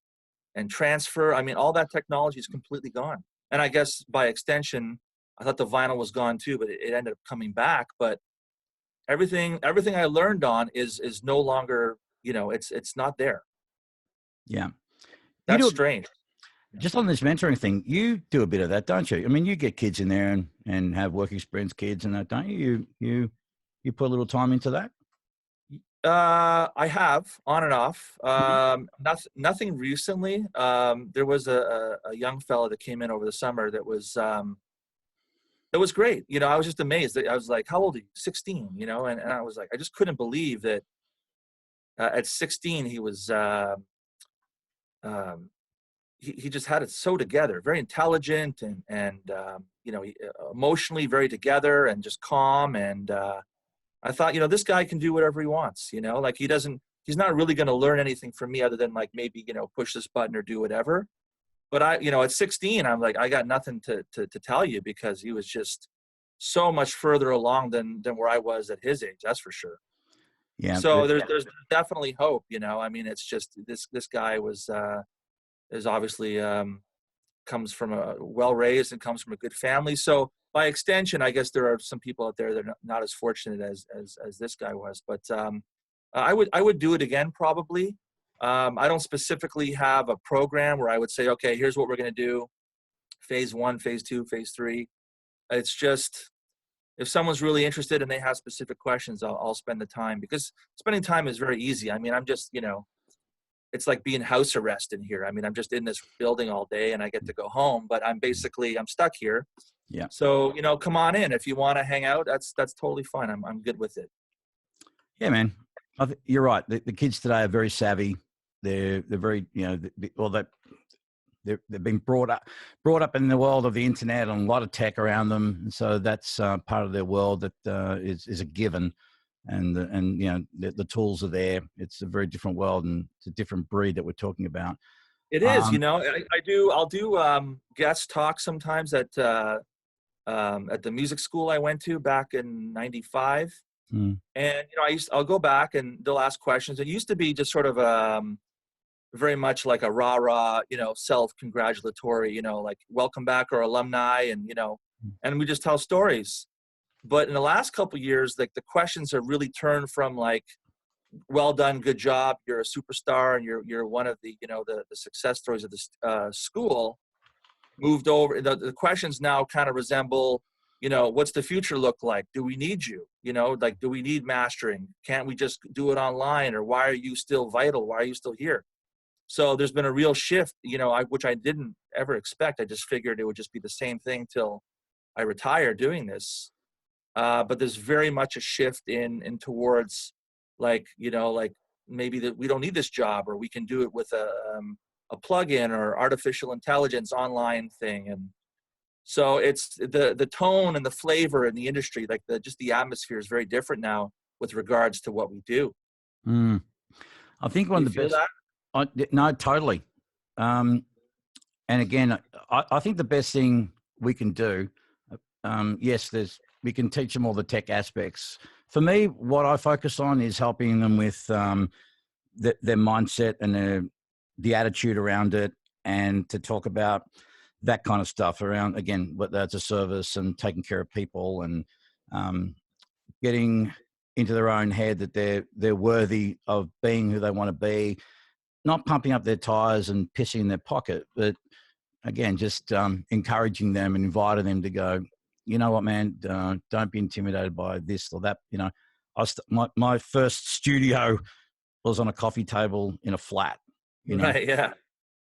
transfer, I mean, all that technology is completely gone. And I guess by extension, I thought the vinyl was gone too, but it ended up coming back. But everything I learned on is no longer, you know, it's not there. Yeah. That's strange. Just on this mentoring thing, you do a bit of that, don't you? I mean, you get kids in there and have work experience kids and that, don't you? You put a little time into that? I have, on and off. Nothing recently. There was a young fella that came in over the summer that was great. You know, I was just amazed. I was like, how old are you? 16, you know? And I was like, I just couldn't believe that at 16, he was, he just had it so together, very intelligent and you know, emotionally very together and just calm. And I thought, you know, this guy can do whatever he wants, you know, like he's not really going to learn anything from me other than like maybe, you know, push this button or do whatever. But you know, at 16, I'm like, I got nothing to tell you, because he was just so much further along than where I was at his age. That's for sure. Yeah. So there's definitely hope, you know. I mean, it's just this guy is obviously comes from a well-raised and comes from a good family. So by extension, I guess there are some people out there that are not as fortunate as this guy was. But I would do it again, probably. I don't specifically have a program where I would say, okay, here's what we're going to do. Phase 1, phase 2, phase 3. It's just, if someone's really interested and they have specific questions, I'll spend the time, because spending time is very easy. I mean, I'm just, you know, it's like being house arrest in here. I mean, I'm just in this building all day and I get to go home, but I'm stuck here. Yeah. So, you know, come on in. If you want to hang out, that's totally fine. I'm good with it. Yeah, man. You're right. The kids today are very savvy. They're very, you know, they've been brought up in the world of the internet and a lot of tech around them. And so that's part of their world that is a given. and you know the tools are there. It's a very different world, and it's a different breed that we're talking about. It is, you know, I'll do guest talks sometimes at the music school I went to back in '95. And, you know, I'll go back and they'll ask questions. It used to be just sort of very much like a rah-rah, you know, self-congratulatory, you know, like welcome back our alumni, and, you know, and we just tell stories. But in the last couple of years, like the questions have really turned from like, well done, good job, you're a superstar, and you're one of the, you know, the success stories of the school, moved over. The questions now kind of resemble, you know, what's the future look like? Do we need you? You know, like, do we need mastering? Can't we just do it online? Or why are you still vital? Why are you still here? So there's been a real shift, you know, which I didn't ever expect. I just figured it would just be the same thing till I retire doing this. But there's very much a shift in towards, like, you know, like maybe that we don't need this job, or we can do it with a plugin or artificial intelligence online thing. And so it's the tone and the flavor in the industry, like just the atmosphere is very different now with regards to what we do. I think one Do of you the feel best. that? No, totally. And again, I think the best thing we can do, yes, we can teach them all the tech aspects. For me, what I focus on is helping them with their mindset and the attitude around it, and to talk about that kind of stuff around, again, what that's a service and taking care of people, and getting into their own head that they're worthy of being who they want to be, not pumping up their tires and pissing in their pocket, but again, just encouraging them and inviting them to go, you know what, man, don't be intimidated by this or that. You know, my first studio was on a coffee table in a flat. You know, Right. Yeah.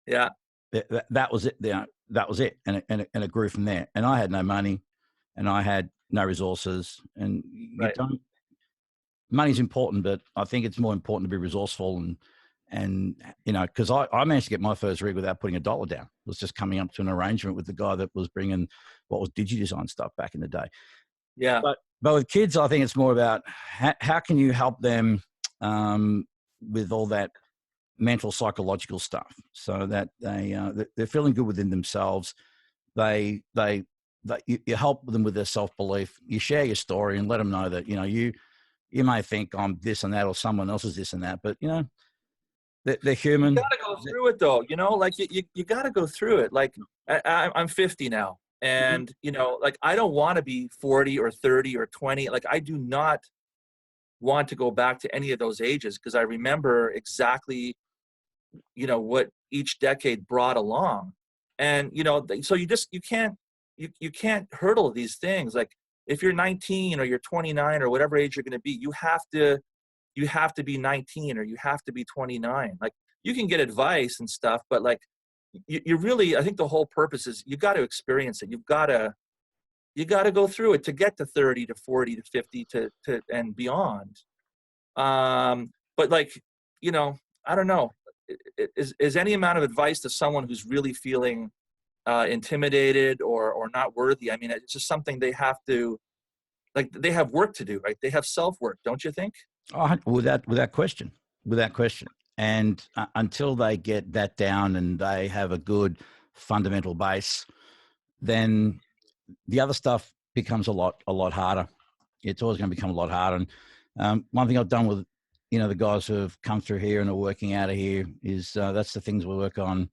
Yeah. that was it. That was it, and it grew from there. And I had no money, and I had no resources, and you Right. don't. Money's important, but I think it's more important to be resourceful, and you know, because I managed to get my first rig without putting $1 down. It was just coming up to an arrangement with the guy that was bringing what was DigiDesign stuff back in the day. Yeah. But with kids, I think it's more about how can you help them with all that mental psychological stuff, so that they're feeling good within themselves. You help them with their self-belief. You share your story and let them know that, you know, you may think I'm this and that, or someone else is this and that, but you know, they're human. You got to go through it though, you know, like you got to go through it. Like I'm 50 now, and you know, like I don't want to be 40 or 30 or 20. Like I do not want to go back to any of those ages, because I remember exactly, you know, what each decade brought along. And you know, so you can't hurdle these things. Like if you're 19 or you're 29 or whatever age you're going to be, you have to be 19 or you have to be 29. Like you can get advice and stuff, but like you really, I think the whole purpose is you got to experience it. You got to go through it to get to 30 to 40 to 50 to and beyond. But like, you know, I don't know, is any amount of advice to someone who's really feeling intimidated or not worthy. I mean, it's just something they have to, like, they have work to do, right? They have self-work, don't you think? Oh, without question. And until they get that down and they have a good fundamental base, then the other stuff becomes a lot harder. It's always going to become a lot harder. And one thing I've done with, you know, the guys who have come through here and are working out of here is that's the things we work on,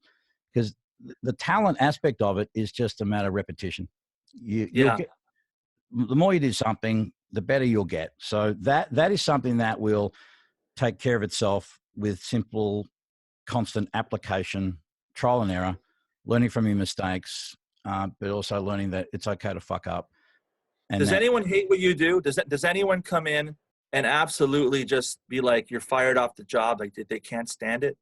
because the talent aspect of it is just a matter of repetition. You'll get, the more you do something, the better you'll get. So that is something that will take care of itself with simple, constant application, trial and error, learning from your mistakes, but also learning that it's okay to fuck up. And does anyone hate what you do? Does anyone come in and absolutely just be like, you're fired off the job, like they can't stand it?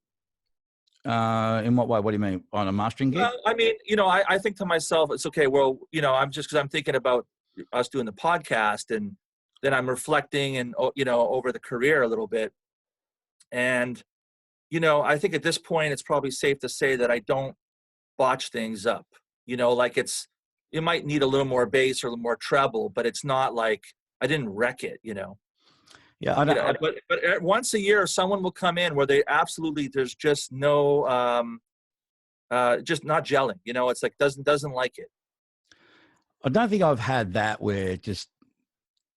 In what way? What do you mean? On a mastering gig? Well, I mean, you know, I think to myself, it's okay. Well, you know, because I'm thinking about us doing the podcast, and then I'm reflecting and, you know, over the career a little bit. And, you know, I think at this point, it's probably safe to say that I don't botch things up, you know, like it might need a little more bass or a little more treble, but it's not like I didn't wreck it, you know? Yeah, I You don't, know, but once a year, someone will come in where they absolutely, there's just no, just not gelling. You know, it's like doesn't like it. I don't think I've had that where just,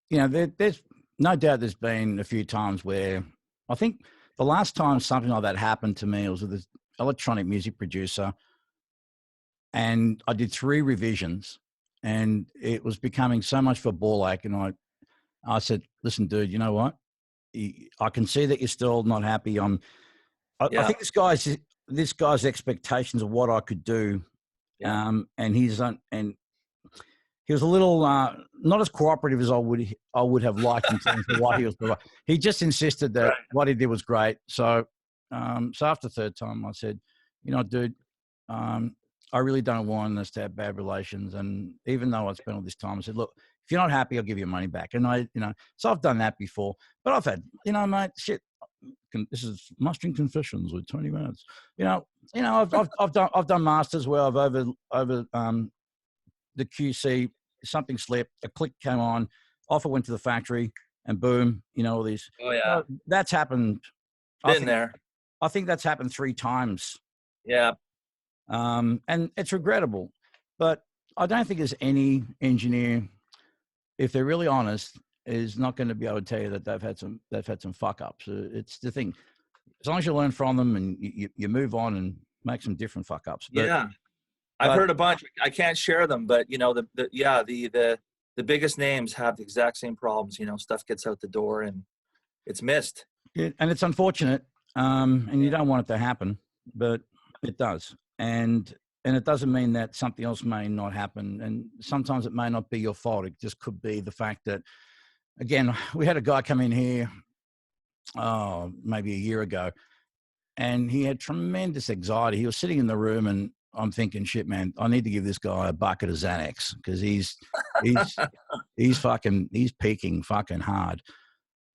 you know, there's no doubt there's been a few times where I think the last time something like that happened to me, it was with this electronic music producer, and I did 3 revisions, and it was becoming so much for ball ache. And I said, listen, dude, you know what? I can see that you're still not happy. I think this guy's expectations of what I could do, Yeah. and and he was a little not as cooperative as I would have liked in terms of what he was providing. He just insisted that what he did was great. So so after the 3rd time, I said, you know, dude, I really don't want us to have bad relations. And even though I spent all this time, I said, look, if you're not happy, I'll give you money back. And so I've done that before. But I've had, mate, shit. This is Mastering Confessions with Tony Mans. I've done masters where I've over the QC, something slipped, a click came on, off it went to the factory, and boom, all these. Oh yeah, that's happened. Been there. I think that's happened 3 times. Yeah. And it's regrettable, but I don't think there's any engineer, if they're really honest, is not going to be able to tell you that they've had some fuck ups. It's the thing. As long as you learn from them and you move on and make some different fuck ups. Yeah. I've heard a bunch. I can't share them, but the biggest names have the exact same problems. Stuff gets out the door and it's missed. Yeah, and it's unfortunate, and you don't want it to happen, but it does. And it doesn't mean that something else may not happen. And sometimes it may not be your fault. It just could be the fact that, again, we had a guy come in here, maybe a year ago, and he had tremendous anxiety. He was sitting in the room, and I'm thinking, shit, man, I need to give this guy a bucket of Xanax because he's peaking fucking hard.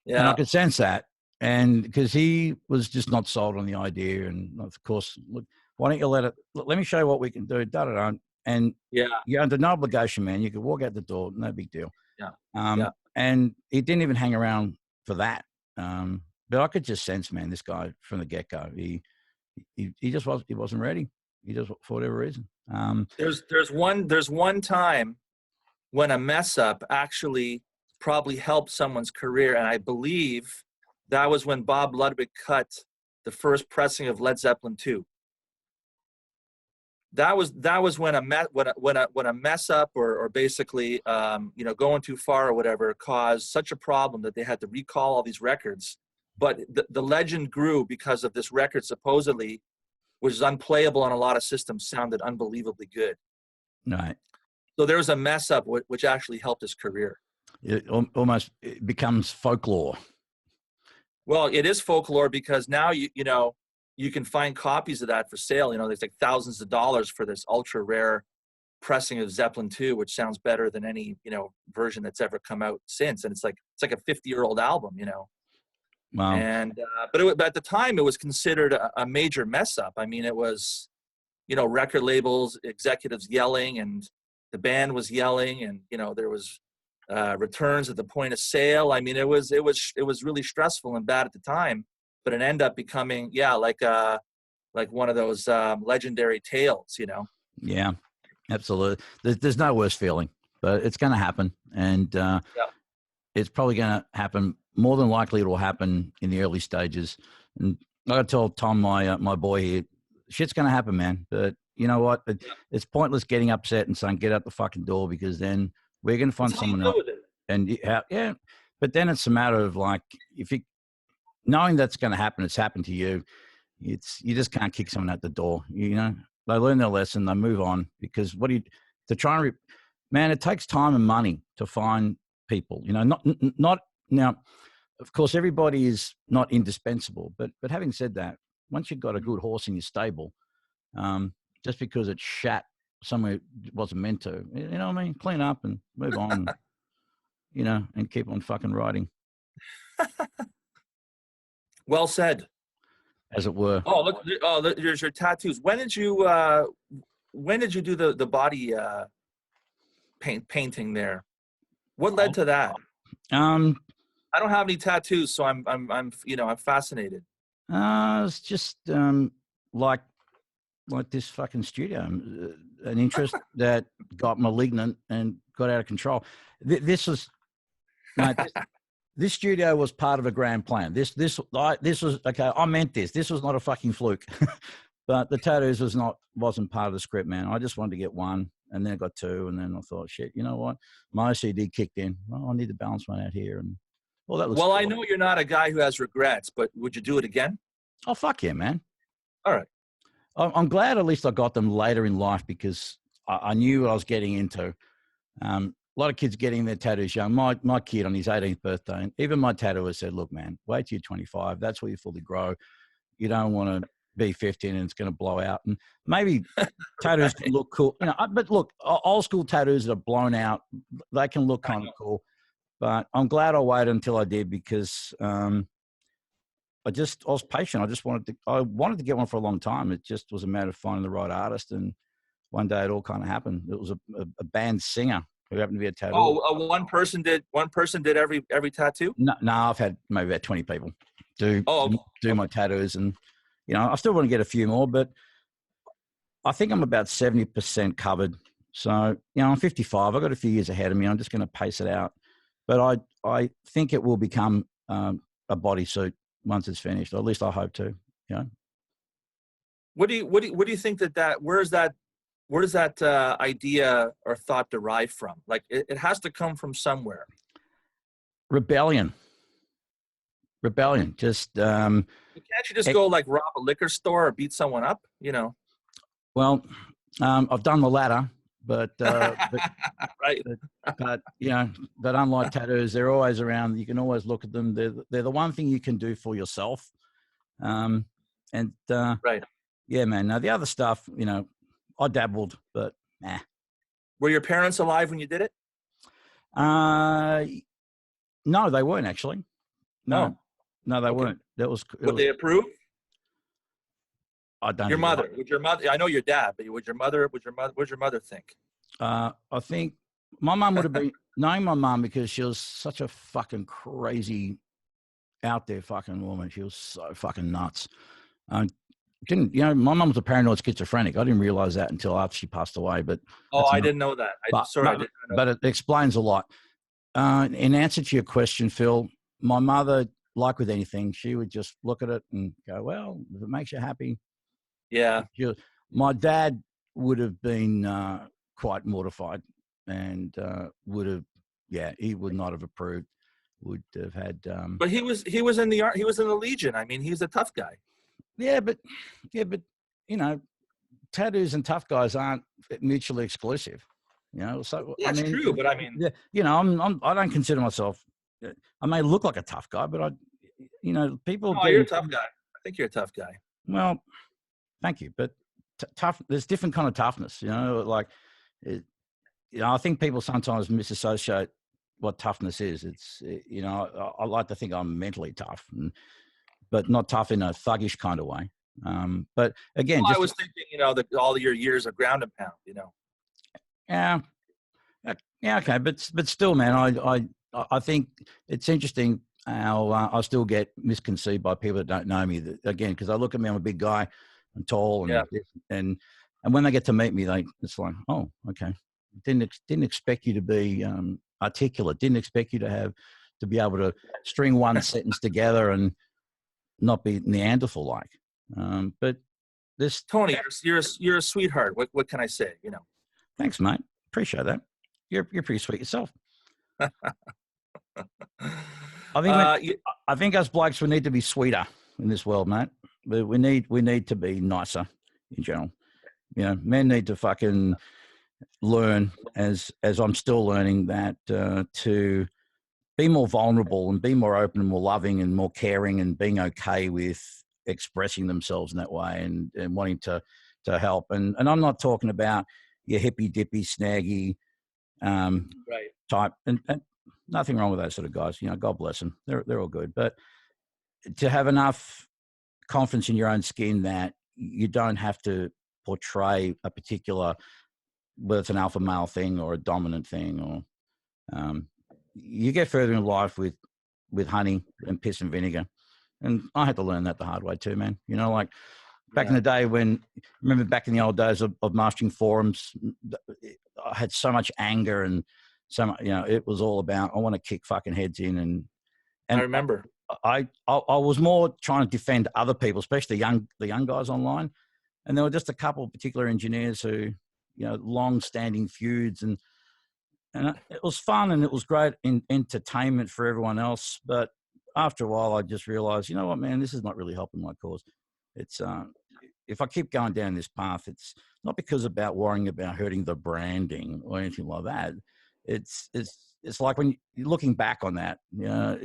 Yeah. And I could sense that. And because he was just not sold on the idea. And of course, look, why don't you let me show you what we can do, da-da-da. And you're under no obligation, man. You could walk out the door, no big deal. Yeah. And he didn't even hang around for that. But I could just sense, man, this guy from the get-go, he wasn't ready. He just, for whatever reason. There's one time when a mess up actually probably helped someone's career, and I believe that was when Bob Ludwig cut the first pressing of Led Zeppelin 2. That was when a mess up or basically going too far or whatever caused such a problem that they had to recall all these records. But the legend grew because of this record supposedly, which is unplayable on a lot of systems, sounded unbelievably good. Right. So there was a mess up which actually helped his career. It almost becomes folklore. Well, it is folklore because now you can find copies of that for sale. There's like thousands of dollars for this ultra rare pressing of Zeppelin 2, which sounds better than any version that's ever come out since. And it's like a 50-year-old album. Wow. And but at the time, it was considered a major mess up. I mean, it was record labels, executives yelling, and the band was yelling, and there was returns at the point of sale. I mean, it was really stressful and bad at the time, but it ended up becoming like one of those legendary tales. Yeah, absolutely. There's no worse feeling, but it's going to happen, and it's probably going to happen. More than likely, it will happen in the early stages. And I got to tell Tom, my boy here, shit's going to happen, man. But you know what? It's pointless getting upset and saying, get out the fucking door, because then we're going to find someone else. And but then it's a matter of like, if you knowing that's going to happen, it's happened to you. You just can't kick someone out the door. They learn their lesson, they move on, because man, it takes time and money to find people. Not now. Of course, everybody is not indispensable, but having said that, once you've got a good horse in your stable, just because it's shat somewhere it wasn't meant to, you know what I mean? Clean up and move on, and keep on fucking riding. Well said. As it were. Oh, look! Oh, there's your tattoos. When did you do the body painting there? What led to that? I don't have any tattoos, so I'm fascinated. It's just like this fucking studio, an interest that got malignant and got out of control. This was, mate. This studio was part of a grand plan. This was okay. I meant this. This was not a fucking fluke. But the tattoos wasn't part of the script, man. I just wanted to get one, and then I got two, and then I thought, shit, you know what? My OCD kicked in. Well, I need to balance one out here, and well, that looks. Well, cool. I know you're not a guy who has regrets, but would you do it again? Oh fuck yeah, man! All right. I'm glad at least I got them later in life because I knew what I was getting into. A lot of kids getting their tattoos young. My kid on his 18th birthday, and even my tattooer said, "Look, man, wait till you're 25. That's where you fully grow. You don't want to be 15 and it's going to blow out." And maybe tattoos can look cool, but look, old school tattoos that are blown out, they can look kind of cool. But I'm glad I waited until I did because I was patient. I wanted to get one for a long time. It just was a matter of finding the right artist, and one day it all kind of happened. It was a band singer who happened to be a tattoo. Oh, one person did every tattoo? No, I've had maybe about 20 people do my tattoos, and I still want to get a few more, but I think I'm about 70% covered. So, I'm 55. I've got a few years ahead of me. I'm just going to pace it out. But I think it will become a bodysuit once it's finished, or at least I hope to. What do you think where does that idea or thought derive from? Like it has to come from somewhere. Rebellion. Just can't you just go like rob a liquor store or beat someone up? Well, I've done the latter, but right. But unlike tattoos, they're always around. You can always look at them. They're the one thing you can do for yourself. Right. Yeah, man. Now the other stuff, I dabbled, but nah. Were your parents alive when you did it? No, they weren't actually. No, they weren't. Would they approve? I don't. Your mother? Would your mother? I know your dad, but would your mother? What does your mother think? I think my mum would have been knowing my mum because she was such a fucking crazy, out there fucking woman. She was so fucking nuts. My mum was a paranoid schizophrenic. I didn't realize that until after she passed away. But I didn't know that. I didn't know. But it explains a lot. In answer to your question, Phil, my mother, like with anything, she would just look at it and go, "Well, if it makes you happy." Yeah. My dad would have been quite mortified and he would not have approved. Would have had. But he was in the he was in the Legion. I mean, he's a tough guy. Yeah, but tattoos and tough guys aren't mutually exclusive. So yeah, it's true. But I mean, I don't consider myself. I may look like a tough guy, but people. Oh, you're a tough guy. I think you're a tough guy. Well, thank you, but tough. There's different kind of toughness. I think people sometimes misassociate what toughness is. It's I like to think I'm mentally tough, but not tough in a thuggish kind of way. But again, I was thinking, that all your years of ground and pound, Yeah, okay, but still, man, I think it's interesting how I still get misconceived by people that don't know me. Again, because I look at me, I'm a big guy, I'm tall, and when they get to meet me, it's like, oh, okay, didn't expect you to be articulate, didn't expect you to be able to string one sentence together and not be Neanderthal like. But this Tony, you're a sweetheart. What can I say? Thanks, mate. Appreciate that. You're pretty sweet yourself. I think us blokes we need to be sweeter in this world, mate. We need to be nicer in general. Men need to fucking learn as I'm still learning that to be more vulnerable and be more open and more loving and more caring and being okay with expressing themselves in that way and wanting to help. And I'm not talking about your hippy dippy snaggy right type and nothing wrong with those sort of guys. God bless them. They're all good. But to have enough confidence in your own skin that you don't have to portray a particular, whether it's an alpha male thing or a dominant thing, or you get further in life with with honey and piss and vinegar. And I had to learn that the hard way too, man. You know, like back in the day remember back in the old days of mastering forums, I had so much anger and so much, you know, it was all about, I want to kick fucking heads in. And I remember. I was more trying to defend other people, especially the young guys online. And there were just a couple of particular engineers who, you know, long-standing feuds, and it was fun and it was great entertainment for everyone else. But after a while, I just realized, you know what, man, this is not really helping my cause. It's if I keep going down this path, it's not because about worrying about hurting the branding or anything like that. It's like when you're looking back on that, you know,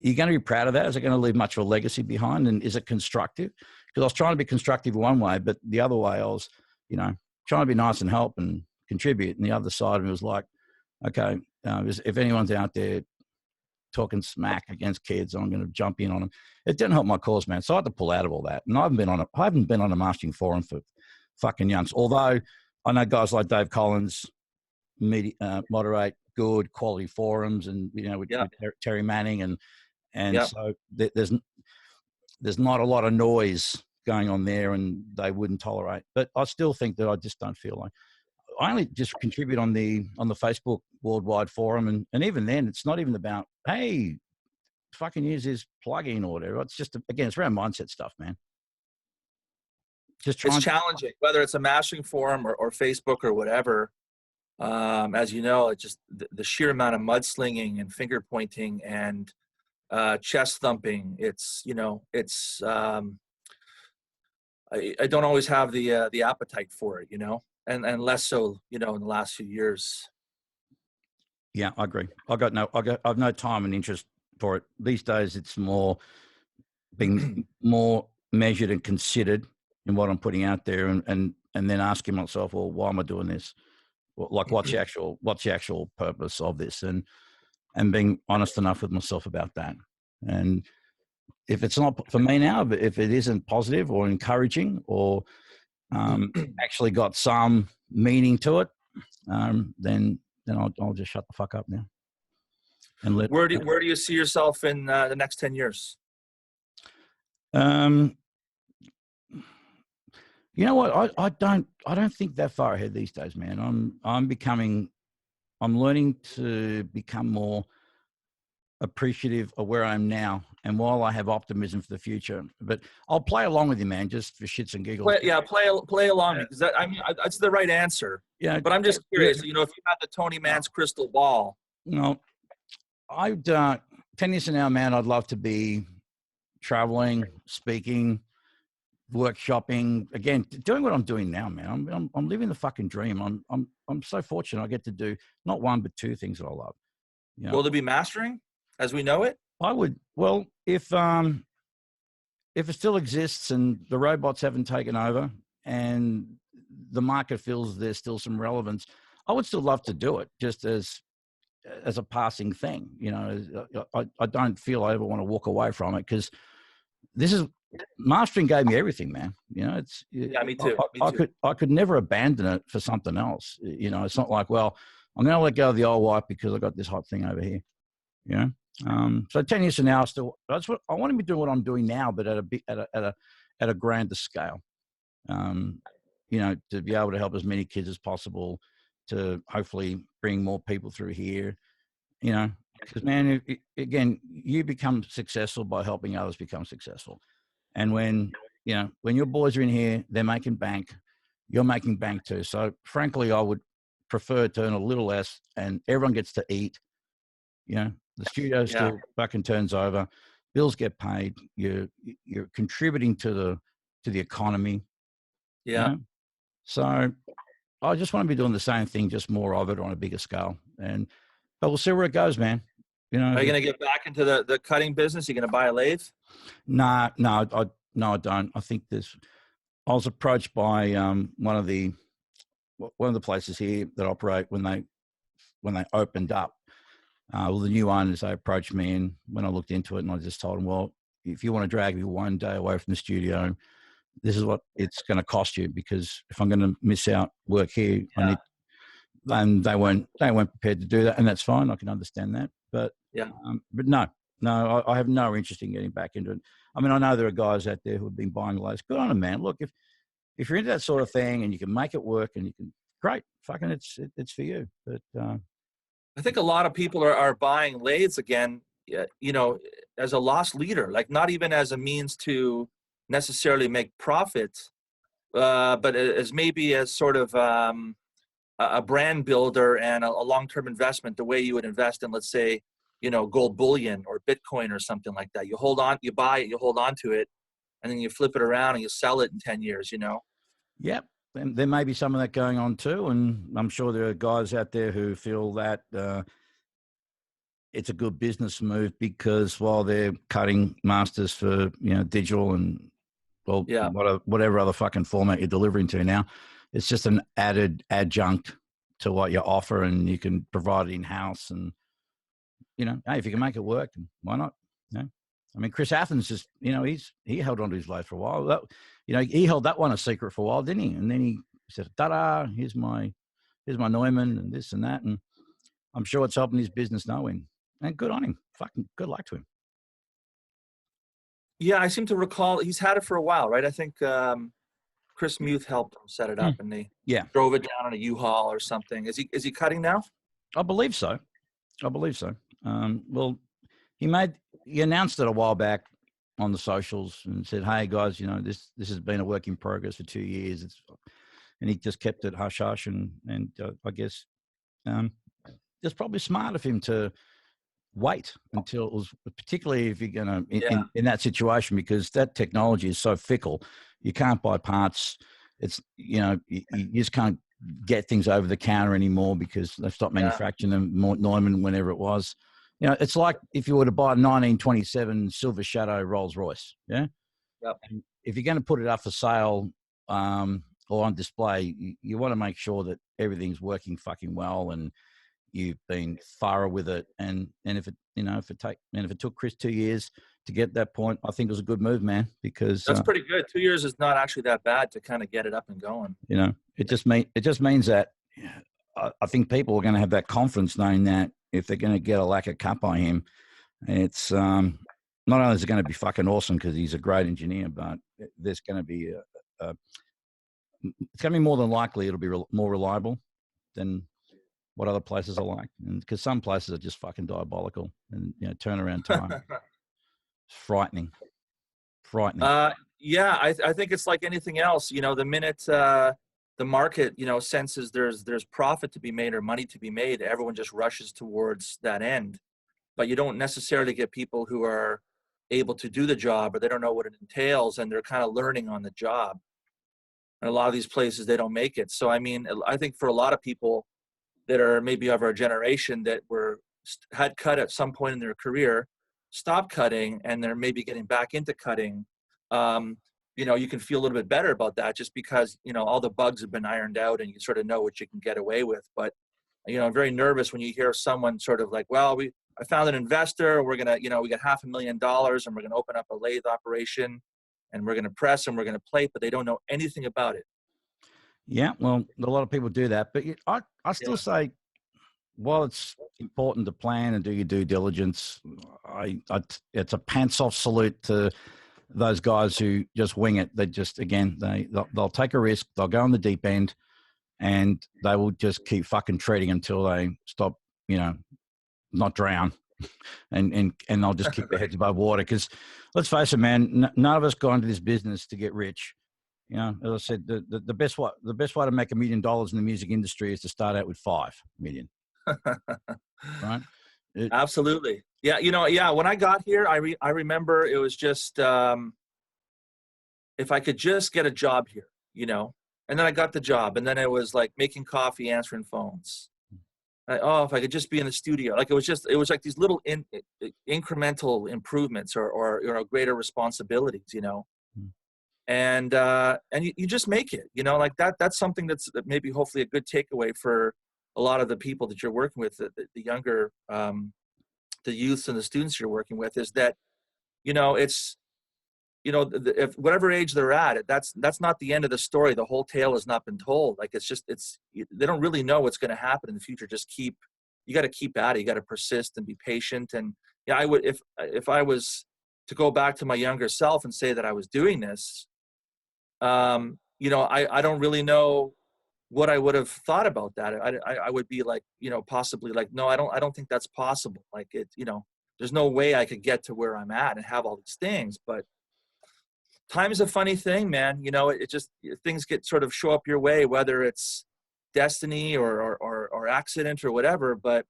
you're going to be proud of that? Is it going to leave much of a legacy behind? And is it constructive? Because I was trying to be constructive one way, but the other way I was, you know, trying to be nice and help and contribute. And the other side of me was like, okay, if anyone's out there talking smack against kids, I'm going to jump in on them. It didn't help my cause, man. So I had to pull out of all that. And I haven't been on a mastering forum for fucking yonks. Although I know guys like Dave Collins moderate good quality forums, and you know with Terry Manning and so there's not a lot of noise going on there, and they wouldn't tolerate. But I still think that I just don't feel like I only just contribute on the Facebook worldwide forum, and even then it's not even about, hey, fucking use this plugin or whatever. It's just again, it's around mindset stuff, man. Just it's challenging, whether it's a mastering forum or Facebook or whatever. As you know, it's just the sheer amount of mudslinging and finger pointing and chest thumping. It's, you know, it's I don't always have the appetite for it, you know, and less so, you know, in the last few years. Yeah, I agree. I've no time and interest for it these days. It's more being more measured and considered in what I'm putting out there, and then asking myself, well, why am I doing this? Like, what's the actual purpose of this? And being honest enough with myself about that. And if it's not for me now, but if it isn't positive or encouraging or actually got some meaning to it, then I'll just shut the fuck up now. And where do you see yourself in the next 10 years? You know what? I don't think that far ahead these days, man. I'm learning to become more appreciative of where I am now, and while I have optimism for the future, but I'll play along with you, man, just for shits and giggles. Play along, because that's the right answer. Yeah, but I'm just curious. You know, if you had the Tony Mann's crystal ball. No, 10 years from now, man, I'd love to be traveling, speaking, workshopping, again, doing what I'm doing now, man. I'm living the fucking dream. I'm so fortunate. I get to do not one but two things that I love. You know? Will there be mastering as we know it? I would. Well, if it still exists and the robots haven't taken over and the market feels there's still some relevance, I would still love to do it, just as a passing thing. You know, I don't feel I ever want to walk away from it, because mastering gave me everything, man. You know, me too. I could never abandon it for something else. You know, it's not like, well, I'm going to let go of the old wife because I got this hot thing over here. You know, so 10 years from now, that's what I want to be doing. What I'm doing now, but at a grander scale. You know, to be able to help as many kids as possible, to hopefully bring more people through here. You know, because man, again, you become successful by helping others become successful. And when your boys are in here, they're making bank, you're making bank too. So frankly, I would prefer to earn a little less and everyone gets to eat. You know, the studio still fucking turns over, bills get paid, you're contributing to the economy. Yeah. You know? So I just want to be doing the same thing, just more of it on a bigger scale. But we'll see where it goes, man. You know, are you going to get back into the cutting business? You're going to buy a lathe? No, I don't. I think I was approached by one of the places here that operate when they opened up. Well, the new owners, they approached me, and when I looked into it, and I just told them, well, if you want to drag me one day away from the studio, this is what it's going to cost you, because if I'm going to miss out work here, I need. And they weren't prepared to do that, and that's fine. I can understand that. But Yeah. no, I have no interest in getting back into it. I mean, I know there are guys out there who have been buying lathes. Good on them, man. Look, if you're into that sort of thing and you can make it work and you can, great, fucking, it's for you. But I think a lot of people are buying lathes again, you know, as a loss leader, like not even as a means to necessarily make profits, but as maybe as sort of a brand builder and a long-term investment, the way you would invest in, let's say, you know, gold bullion or Bitcoin or something like that. You hold on, you buy it, you hold on to it, and then you flip it around and you sell it in 10 years, you know? Yep. And there may be some of that going on too. And I'm sure there are guys out there who feel that it's a good business move because while they're cutting masters for, you know, digital and, well, Yeah. whatever other fucking format you're delivering to now, it's just an added adjunct to what you offer, and you can provide it in-house. And, you know, hey, if you can make it work, why not? You know? I mean, Chris Athens just, you know, he held on to his lathe for a while. That, you know, he held that one a secret for a while, didn't he? And then he said, "Ta-da! Here's my Neumann and this and that." And I'm sure it's helping his business no end. And good on him. Fucking good luck to him. Yeah, I seem to recall he's had it for a while, right? I think Chris Muth helped him set it up, and they drove it down on a U-Haul or something. Is he cutting now? I believe so. Well, he announced it a while back on the socials and said, "Hey guys, you know, this has been a work in progress for 2 years." And he just kept it hush hush, and I guess it's probably smart of him to wait until it was, particularly if you're going to in that situation, because that technology is so fickle. You can't buy parts. It's, you know, you just can't get things over the counter anymore because they've stopped manufacturing them. Neumann, whenever it was, you know, it's like if you were to buy a 1927 Silver Shadow Rolls Royce. Yeah. Yep. If you're going to put it up for sale or on display, you want to make sure that everything's working fucking well and you've been thorough with it. And if it took Chris 2 years to get that point, I think it was a good move, man, because that's pretty good. 2 years is not actually that bad to kind of get it up and going. You know, it just means that I think people are going to have that confidence knowing that if they're going to get a Lacquer cut by him, it's not only is it going to be fucking awesome because he's a great engineer, but there's going to be it's going to be more than likely it'll be more reliable than what other places are like, and because some places are just fucking diabolical, and, you know, turnaround time frightening. Yeah, I think it's like anything else. You know, the minute the market, you know, senses there's profit to be made or money to be made, everyone just rushes towards that end. But you don't necessarily get people who are able to do the job, or they don't know what it entails, and they're kind of learning on the job. And a lot of these places, they don't make it. So, I mean, I think for a lot of people that are maybe of our generation that had cut at some point in their career, stopped cutting, and they're maybe getting back into cutting, you know, you can feel a little bit better about that just because, you know, all the bugs have been ironed out and you sort of know what you can get away with. But, you know, I'm very nervous when you hear someone sort of like, well, I found an investor, we're going to, you know, we got $500,000 and we're going to open up a lathe operation and we're going to press and we're going to plate, but they don't know anything about it. Yeah, well, a lot of people do that, but I still say, while it's important to plan and do your due diligence, it's a pants-off salute to those guys who just wing it. They just, again, they'll take a risk, they'll go on the deep end, and they will just keep fucking treading until they stop, you know, not drown, and they'll just keep their heads above water. Because let's face it, man, none of us got into this business to get rich. You know, as I said, the best way to make $1 million in the music industry is to start out with 5 million. Right? Absolutely. Yeah. You know, yeah. When I got here, I remember it was just, if I could just get a job here, you know, and then I got the job, and then it was like making coffee, answering phones. If I could just be in the studio. Like it was like these little incremental improvements or you know, greater responsibilities, you know. And you just make it, you know, like that's something that's maybe hopefully a good takeaway for a lot of the people that you're working with, the younger, the youths and the students you're working with, is that, you know, it's, you know, if whatever age they're at, that's not the end of the story. The whole tale has not been told. Like they don't really know what's going to happen in the future. Just keep you got to keep at it. You got to persist and be patient. And yeah, I would, if I was to go back to my younger self and say that I was doing this, you know, I don't really know what I would have thought about that. I would be like, you know, possibly like, no, I don't think that's possible. Like it, you know, there's no way I could get to where I'm at and have all these things. But time's a funny thing, man. You know, it just, things get sort of show up your way, whether it's destiny or accident or whatever. But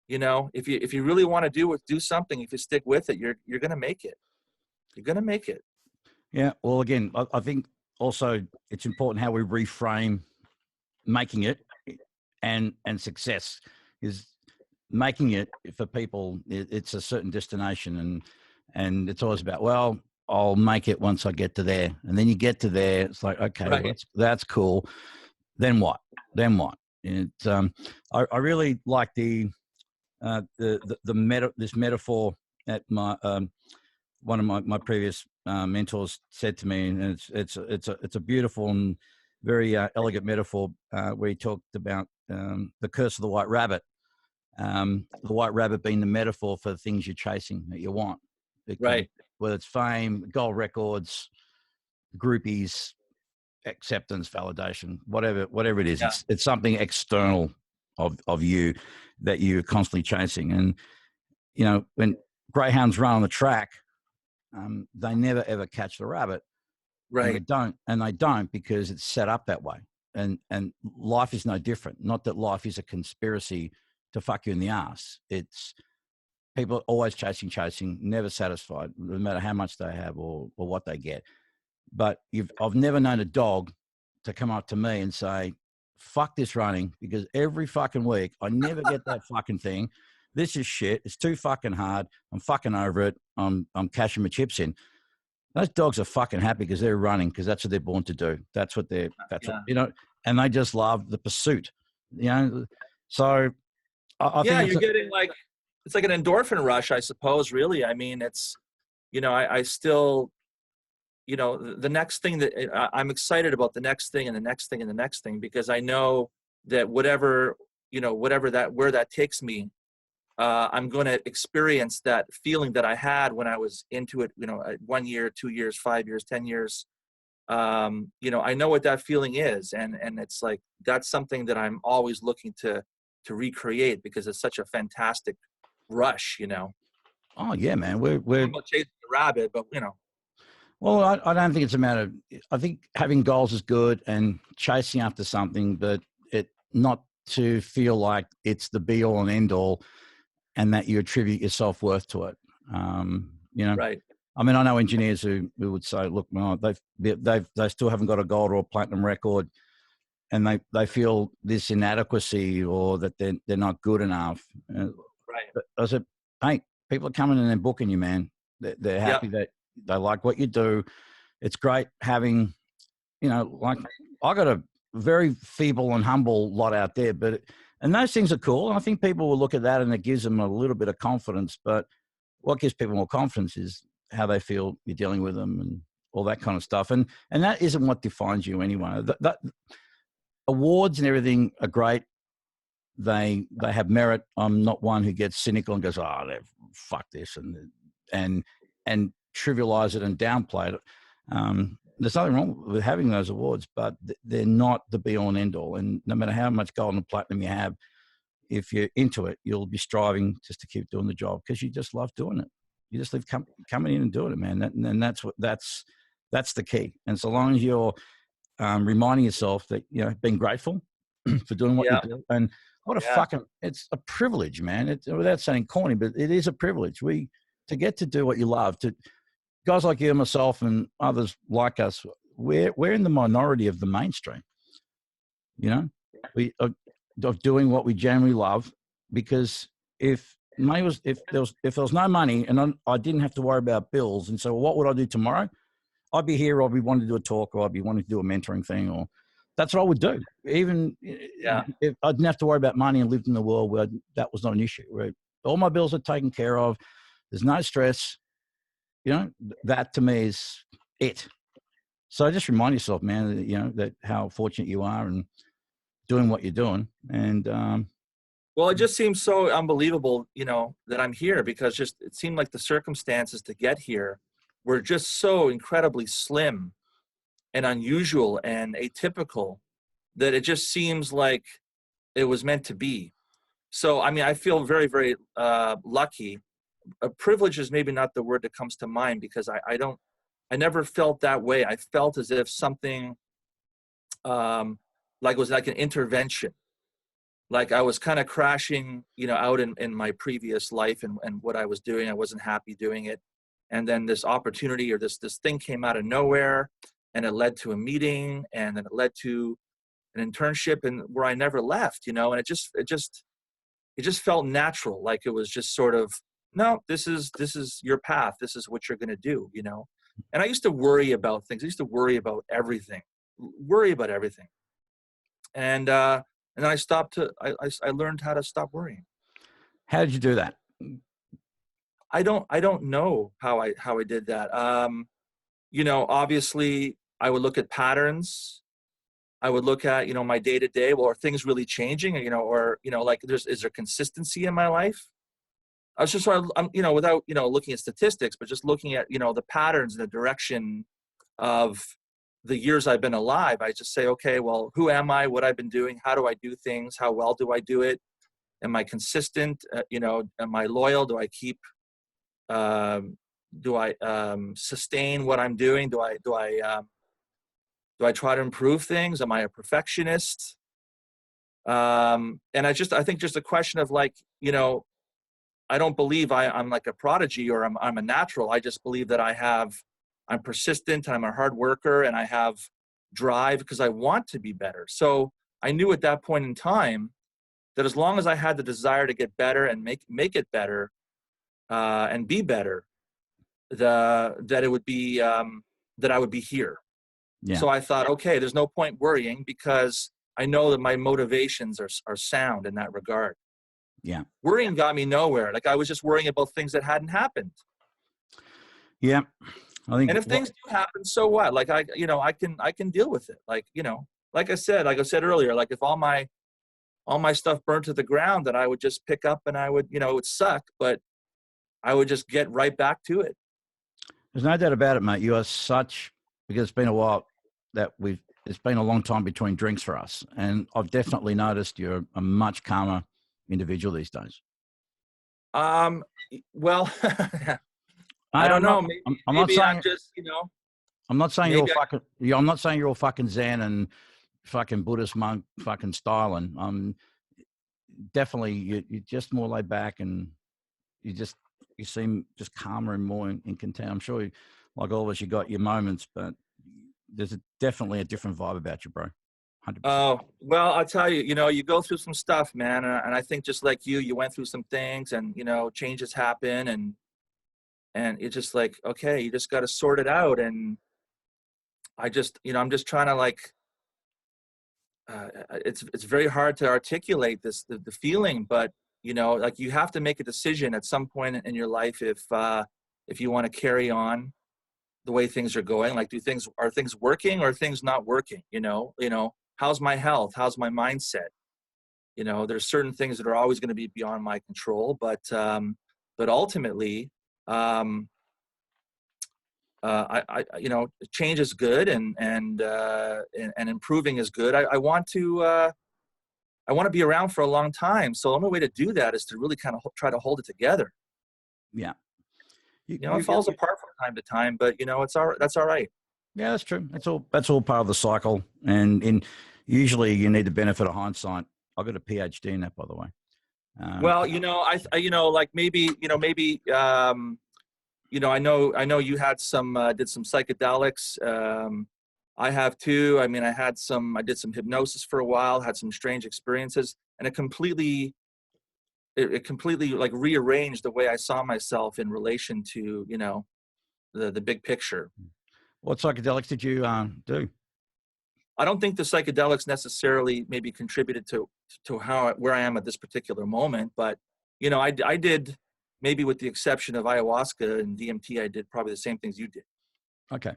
you know, if you really want to do something, if you stick with it, you're gonna make it. You're gonna make it. Yeah. Well, again, I think also it's important how we reframe making it and success. Is making it for people, it's a certain destination, and it's always about, well, I'll make it once I get to there. And then you get to there, it's like, okay, Right. well, that's cool. Then what? It's I really like this metaphor that my one of my previous mentors said to me, and it's a beautiful and very elegant metaphor where he talked about the curse of the white rabbit. The white rabbit being the metaphor for the things you're chasing that you want. Right. Whether it's fame, gold records, groupies, acceptance, validation, whatever it is. Yeah. It's something external of you that you're constantly chasing. And you know, when greyhounds run on the track, they never ever catch the rabbit. Right. And they don't because it's set up that way. And life is no different. Not that life is a conspiracy to fuck you in the ass. It's people are always chasing, never satisfied, no matter how much they have or what they get. But I've never known a dog to come up to me and say, fuck this running, because every fucking week I never get that fucking thing. This is shit. It's too fucking hard. I'm fucking over it. I'm cashing my chips in. Those dogs are fucking happy because they're running, because that's what they're born to do. That's what, you know, and they just love the pursuit, you know? So I think you're getting like, it's like an endorphin rush, I suppose, really. I mean, it's, you know, I still, you know, the next thing that I'm excited about, the next thing and the next thing and the next thing, because I know that whatever, you know, where that takes me, I'm going to experience that feeling that I had when I was into it, you know, 1 year, 2 years, 5 years, 10 years. You know, I know what that feeling is. And it's like, that's something that I'm always looking to recreate, because it's such a fantastic rush, you know. Oh yeah, man. We're I'm not chasing the rabbit, but you know. Well, I don't think it's a matter of, I think having goals is good and chasing after something, but it not to feel like it's the be all and end all, and that you attribute your self-worth to it. You know, Right. I mean, I know engineers who would say, look, well, they still haven't got a gold or a platinum record, and they feel this inadequacy or that they're not good enough. Right. But I said, hey, people are coming in and booking you, man. They're happy that they like what you do. It's great having, you know, like I got a very feeble and humble lot out there, and those things are cool. And I think people will look at that and it gives them a little bit of confidence. But what gives people more confidence is how they feel you're dealing with them and all that kind of stuff. And that isn't what defines you anyway. That awards and everything are great. They have merit. I'm not one who gets cynical and goes, oh, fuck this and trivialize it and downplay it. There's nothing wrong with having those awards, but they're not the be all and end all. And no matter how much gold and platinum you have, if you're into it, you'll be striving just to keep doing the job because you just love doing it. You just love coming in and doing it, man. And that's the key. And so long as you're reminding yourself that, you know, being grateful for doing what you do, and what a fucking, it's a privilege, man. It's, without saying corny, but it is a privilege. To get to do what you love, to guys like you and myself and others like us, we're in the minority of the mainstream, you know, of doing what we generally love, because if there was no money and I didn't have to worry about bills, and so what would I do tomorrow? I'd be here, I'd be wanting to do a talk, or I'd be wanting to do a mentoring thing, or that's what I would do. Even if I didn't have to worry about money and lived in a world where that was not an issue, where all my bills are taken care of, there's no stress, you know, that to me is it. So just remind yourself, man, that, you know, that how fortunate you are and doing what you're doing. And Well, it just seems so unbelievable, you know, that I'm here, because just it seemed like the circumstances to get here were just so incredibly slim and unusual and atypical that it just seems like it was meant to be. So, I mean, I feel very, very lucky. Privilege is maybe not the word that comes to mind, because I never felt that way. I felt as if something like it was like an intervention. Like I was kind of crashing, you know, out in my previous life and what I was doing. I wasn't happy doing it. And then this opportunity or this thing came out of nowhere, and it led to a meeting, and then it led to an internship, and where I never left, you know, and it just felt natural. Like it was just sort of, no, this is your path. This is what you're going to do, you know? And I used to worry about things. I used to worry about everything, And then I stopped I learned how to stop worrying. How did you do that? I don't know how I did that. You know, obviously I would look at patterns. I would look at, you know, my day to day. Well, are things really changing? You know, or, you know, like is there consistency in my life? I was just sort of, you know, without, you know, looking at statistics, but just looking at, you know, the patterns and the direction of the years I've been alive. I just say, okay, well, who am I? What I've been doing? How do I do things? How well do I do it? Am I consistent? You know, am I loyal? Do I keep, do I sustain what I'm doing? Do I try to improve things? Am I a perfectionist? And I think just a question of like, you know, I don't believe I'm like a prodigy or I'm a natural. I just believe that I'm persistent, I'm a hard worker, and I have drive because I want to be better. So I knew at that point in time that as long as I had the desire to get better and make it better and be better, that it would be that I would be here. Yeah. So I thought, okay, there's no point worrying because I know that my motivations are sound in that regard. Yeah. Worrying got me nowhere. Like I was just worrying about things that hadn't happened. Yeah. I think, and if things do happen, so what? Like I can deal with it. Like, you know, like I said earlier, like if all my stuff burnt to the ground, then I would just pick up and I would, you know, it would suck, but I would just get right back to it. there's no doubt about it, mate. You are because it's been a while that it's been a long time between drinks for us. And I've definitely noticed you're a much calmer individual these days. Well, I don't know. Maybe I'm just, you know. I'm not saying I'm not saying you're all fucking Zen and fucking Buddhist monk fucking styling. Definitely you're just more laid back, and you seem just calmer and more in content. I'm sure, like all of us, you got your moments, but there's definitely a different vibe about you, bro. 100%. Oh, well, I'll tell you, you know, you go through some stuff, man. And I think just like you went through some things, and, you know, changes happen, and it's just like, okay, you just got to sort it out. And I just, you know, I'm just trying to like, it's very hard to articulate the feeling, but, you know, like you have to make a decision at some point in your life if you want to carry on the way things are going. Like, are things working or are things not working? You know, how's my health? How's my mindset? You know, there's certain things that are always going to be beyond my control, but ultimately, you know, change is good, and improving is good. I want to be around for a long time. So the only way to do that is to really kind of try to hold it together. Yeah. You know, it falls apart from time to time, but, you know, that's all right. Yeah, that's true. That's all part of the cycle. And usually you need the benefit of hindsight. I got a PhD in that, by the way. Well, you know, you know, like maybe, you know, you know, I know you had did some psychedelics. I have too. I mean, I did some hypnosis for a while, had some strange experiences, and it completely like rearranged the way I saw myself in relation to, you know, the big picture. What psychedelics did you do? I don't think the psychedelics necessarily maybe contributed to where I am at this particular moment, but, you know, I did, maybe with the exception of ayahuasca and DMT, I did probably the same things you did. Okay.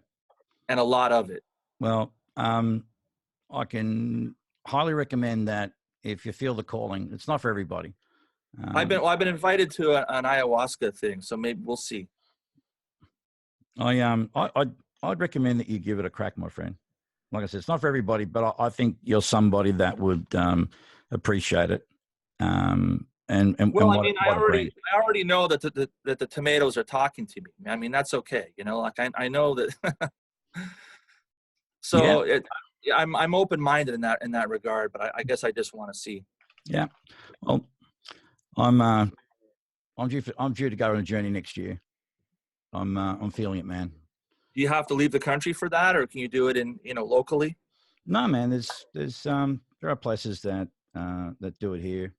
And a lot of it. Well, I can highly recommend that if you feel the calling. It's not for everybody. I've been invited to an ayahuasca thing, so maybe we'll see. I'd recommend that you give it a crack, my friend. Like I said, it's not for everybody, but I think you're somebody that would appreciate it. Well, I mean, I already know that the tomatoes are talking to me. I mean, that's okay, you know. Like I know that. So yeah. I'm open-minded in that regard, but I guess I just want to see. Yeah, well, I'm due to go on a journey next year. I'm feeling it, man. Do you have to leave the country for that, or can you do it locally? No, man. There are places that do it here.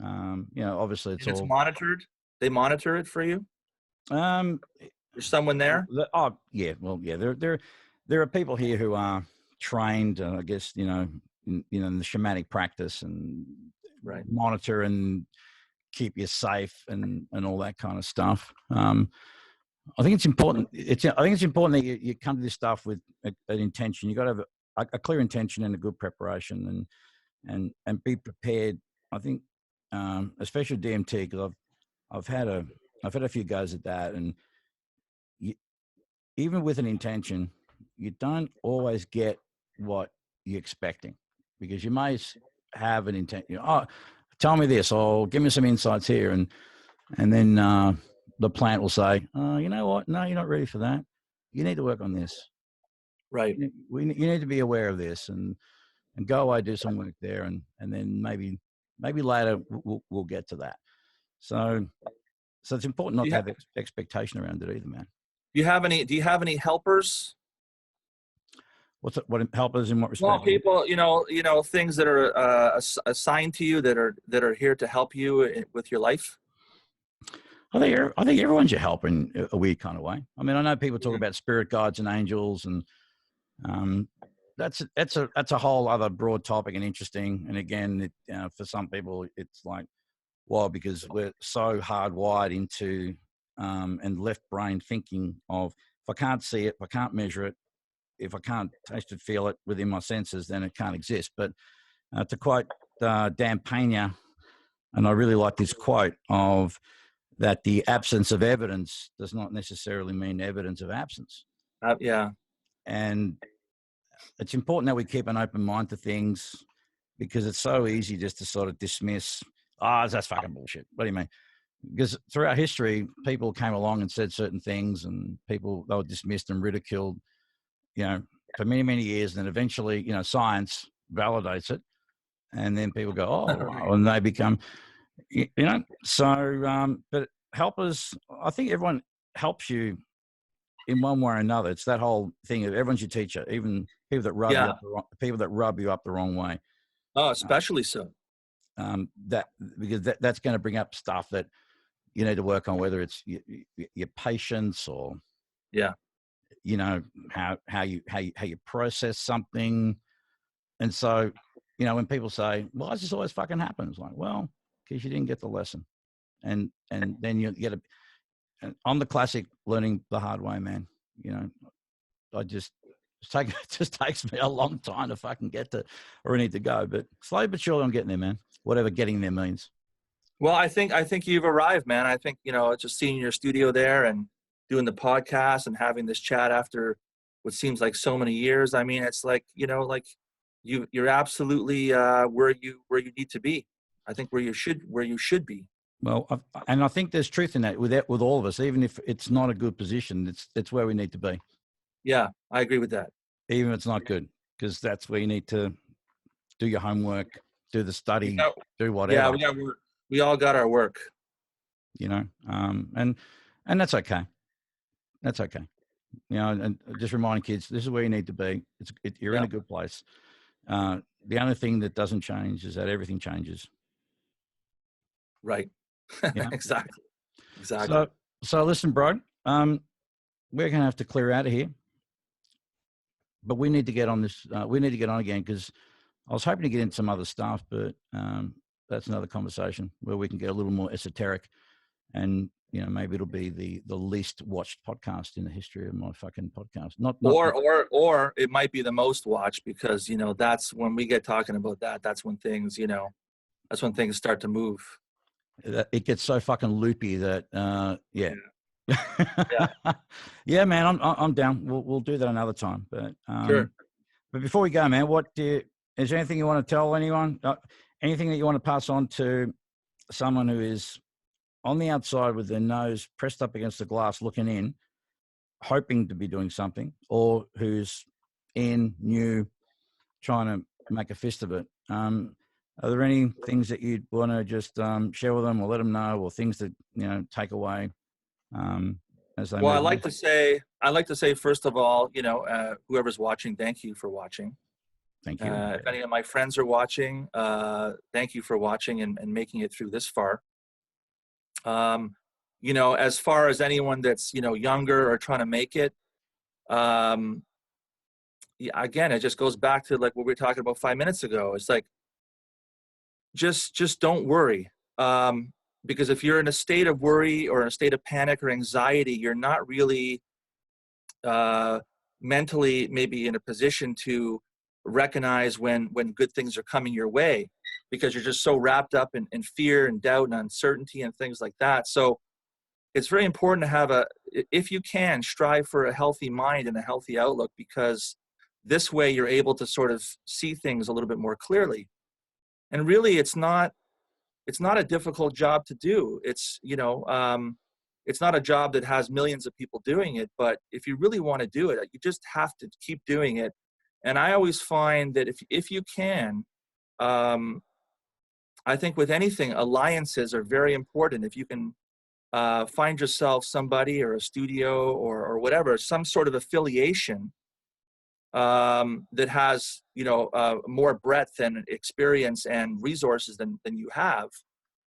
Obviously it's all monitored. They monitor it for you. There's someone there. Oh yeah, well yeah. There are people here who are trained, I guess, in the shamanic practice and monitor and keep you safe and all that kind of stuff. I think it's important. I think it's important that you come to this stuff with an intention. You got to have a clear intention and a good preparation, and be prepared. I think, especially DMT, because I've had a few goes at that, and even with an intention, you don't always get what you're expecting, because you may have an intent. Oh, tell me this, or give me some insights here, and then the plant will say, "Oh, you know what? No, you're not ready for that. You need to work on this. Right. You need to be aware of this, and go away, do some work there, and then maybe later we'll get to that." So it's important not to have expectation around it either, man. Do you have any helpers? What helpers in what respect? Well, people, things that are assigned to you that are here to help you with your life. I think everyone's your helper in a weird kind of way. I mean, I know people talk about spirit guides and angels, and that's a whole other broad topic and interesting. And again, for some people, it's like, well, because we're so hardwired into and left brain thinking of, if I can't see it, if I can't measure it, if I can't taste it, feel it within my senses, then it can't exist. But to quote Dan Pena, and I really like this quote of that: the absence of evidence does not necessarily mean evidence of absence. Yeah. And it's important that we keep an open mind to things, because it's so easy just to sort of dismiss, that's fucking bullshit. What do you mean? Because throughout history, people came along and said certain things, and they were dismissed and ridiculed, for many, many years. And then eventually, science validates it. And then people go, oh, wow, and they become, but helpers, I think everyone helps you in one way or another. It's that whole thing of everyone's your teacher, even people that rub you up the wrong way. Oh, especially so. Because that's going to bring up stuff that you need to work on, whether it's your patience or how you process something. And so, when people say, "Why does this always fucking happen?" It's like, well, because you didn't get the lesson, and then you get I'm the classic learning the hard way, man. It just takes me a long time to fucking get to where I need to go, but slowly but surely I'm getting there, man. Whatever getting there means. Well, I think you've arrived, man. I think, just seeing your studio there and doing the podcast and having this chat after what seems like so many years. I mean, it's like, you're absolutely where you need to be. I think where you should be. Well, and I think there's truth in that with all of us, even if it's not a good position, it's where we need to be. Yeah, I agree with that. Even if it's not good, because that's where you need to do your homework, do the study, do whatever. Yeah, we all got our work. And that's okay. That's okay. And just reminding kids, this is where you need to be. You're in a good place. The only thing that doesn't change is that everything changes. Right. Yeah. Exactly. So listen, bro, we're going to have to clear out of here, but we need to get on this. We need to get on again, because I was hoping to get into some other stuff, but that's another conversation where we can get a little more esoteric, and maybe it'll be the least watched podcast in the history of my fucking podcast. Or it might be the most watched, because that's when we get talking about that. That's when things That's when things start to move. It gets so fucking loopy that, yeah. Yeah. Yeah, man, I'm down. We'll do that another time. But Sure. but before we go, man, is there anything you want to tell anyone? Anything that you want to pass on to someone who is on the outside with their nose pressed up against the glass, looking in, hoping to be doing something, or who's new, trying to make a fist of it? Are there any things that you'd want to just share with them, or let them know, or things that take away as they Well, move on? I like to say, first of all, whoever's watching, thank you for watching. Thank you. If any of my friends are watching, thank you for watching and making it through this far. As far as anyone that's, younger or trying to make it, yeah, again, it just goes back to like what we were talking about 5 minutes ago. It's like, just don't worry. Because if you're in a state of worry or in a state of panic or anxiety, you're not really mentally maybe in a position to recognize when good things are coming your way, because you're just so wrapped up in fear and doubt and uncertainty and things like that. So it's very important to have if you can, strive for a healthy mind and a healthy outlook, because this way you're able to sort of see things a little bit more clearly. And really, it's not a difficult job to do. It's not a job that has millions of people doing it, but if you really want to do it, you just have to keep doing it. And I always find that if you can, I think with anything, alliances are very important. If you can find yourself somebody or a studio or whatever, some sort of affiliation that has more breadth and experience and resources than you have,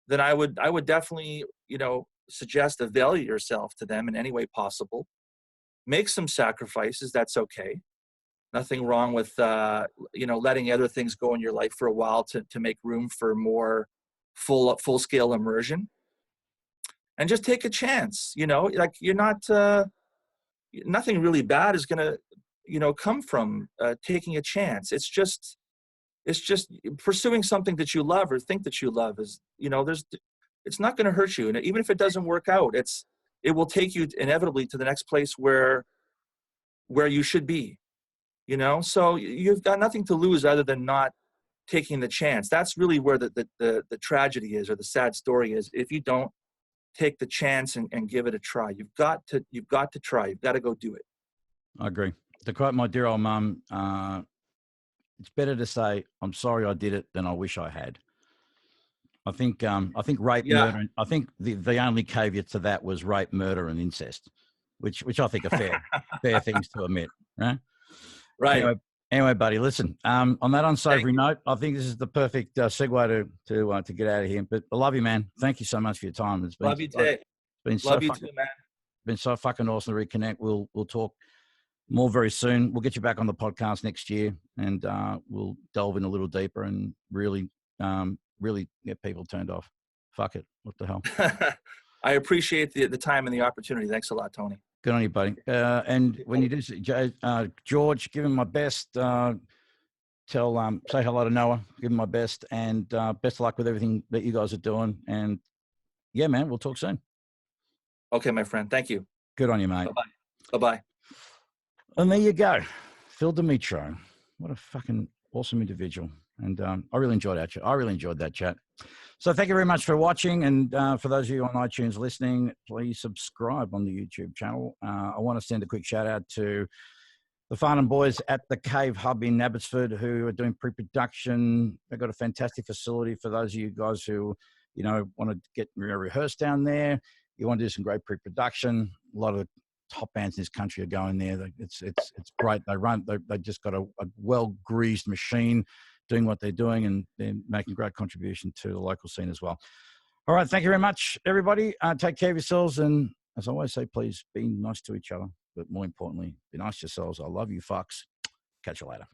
then I would definitely suggest avail yourself to them in any way possible. Make some sacrifices. That's okay. Nothing wrong with letting other things go in your life for a while to make room for more full scale immersion. And just take a chance. Like you're not. Nothing really bad is going to come from taking a chance. It's just pursuing something that you love or think that you love is, it's not going to hurt you. And even if it doesn't work out, it will take you inevitably to the next place where you should be, so you've got nothing to lose other than not taking the chance. That's really where the tragedy is, or the sad story is, if you don't take the chance and give it a try. You've got to try. You've got to go do it. I agree. To quote my dear old mum, it's better to say, I'm sorry I did it, than I wish I had. I think rape, murder. I think the only caveat to that was rape, murder, and incest, which I think are fair things to admit, right? Right. Anyway, buddy, listen. On that unsavory note, I think this is the perfect segue to get out of here. But I love you, man. Thank you so much for your time. It's been love you too. Love you too, man. Been so fucking awesome to reconnect. We'll talk more very soon. We'll get you back on the podcast next year, and we'll delve in a little deeper and really get people turned off. Fuck it. What the hell? I appreciate the time and the opportunity. Thanks a lot, Tony. Good on you, buddy. And when you do, George, give him my best. Say hello to Noah. Give him my best, and best of luck with everything that you guys are doing. And yeah, man, we'll talk soon. Okay, my friend. Thank you. Good on you, mate. Bye-bye. Bye-bye. And there you go. Phil Demetro. What a fucking awesome individual. And I really enjoyed that chat. So thank you very much for watching. And for those of you on iTunes listening, please subscribe on the YouTube channel. I want to send a quick shout out to the Farnham boys at the Cave Hub in Abbotsford, who are doing pre-production. They've got a fantastic facility for those of you guys who, want to get rehearsed down there. You want to do some great pre-production. A lot of top bands in this country are going there. It's great. They just got a well-greased machine doing what they're doing, and they're making great contribution to the local scene as well. All right. Thank you very much, everybody. Take care of yourselves. And as I always say, please be nice to each other. But more importantly, be nice to yourselves. I love you, fucks. Catch you later.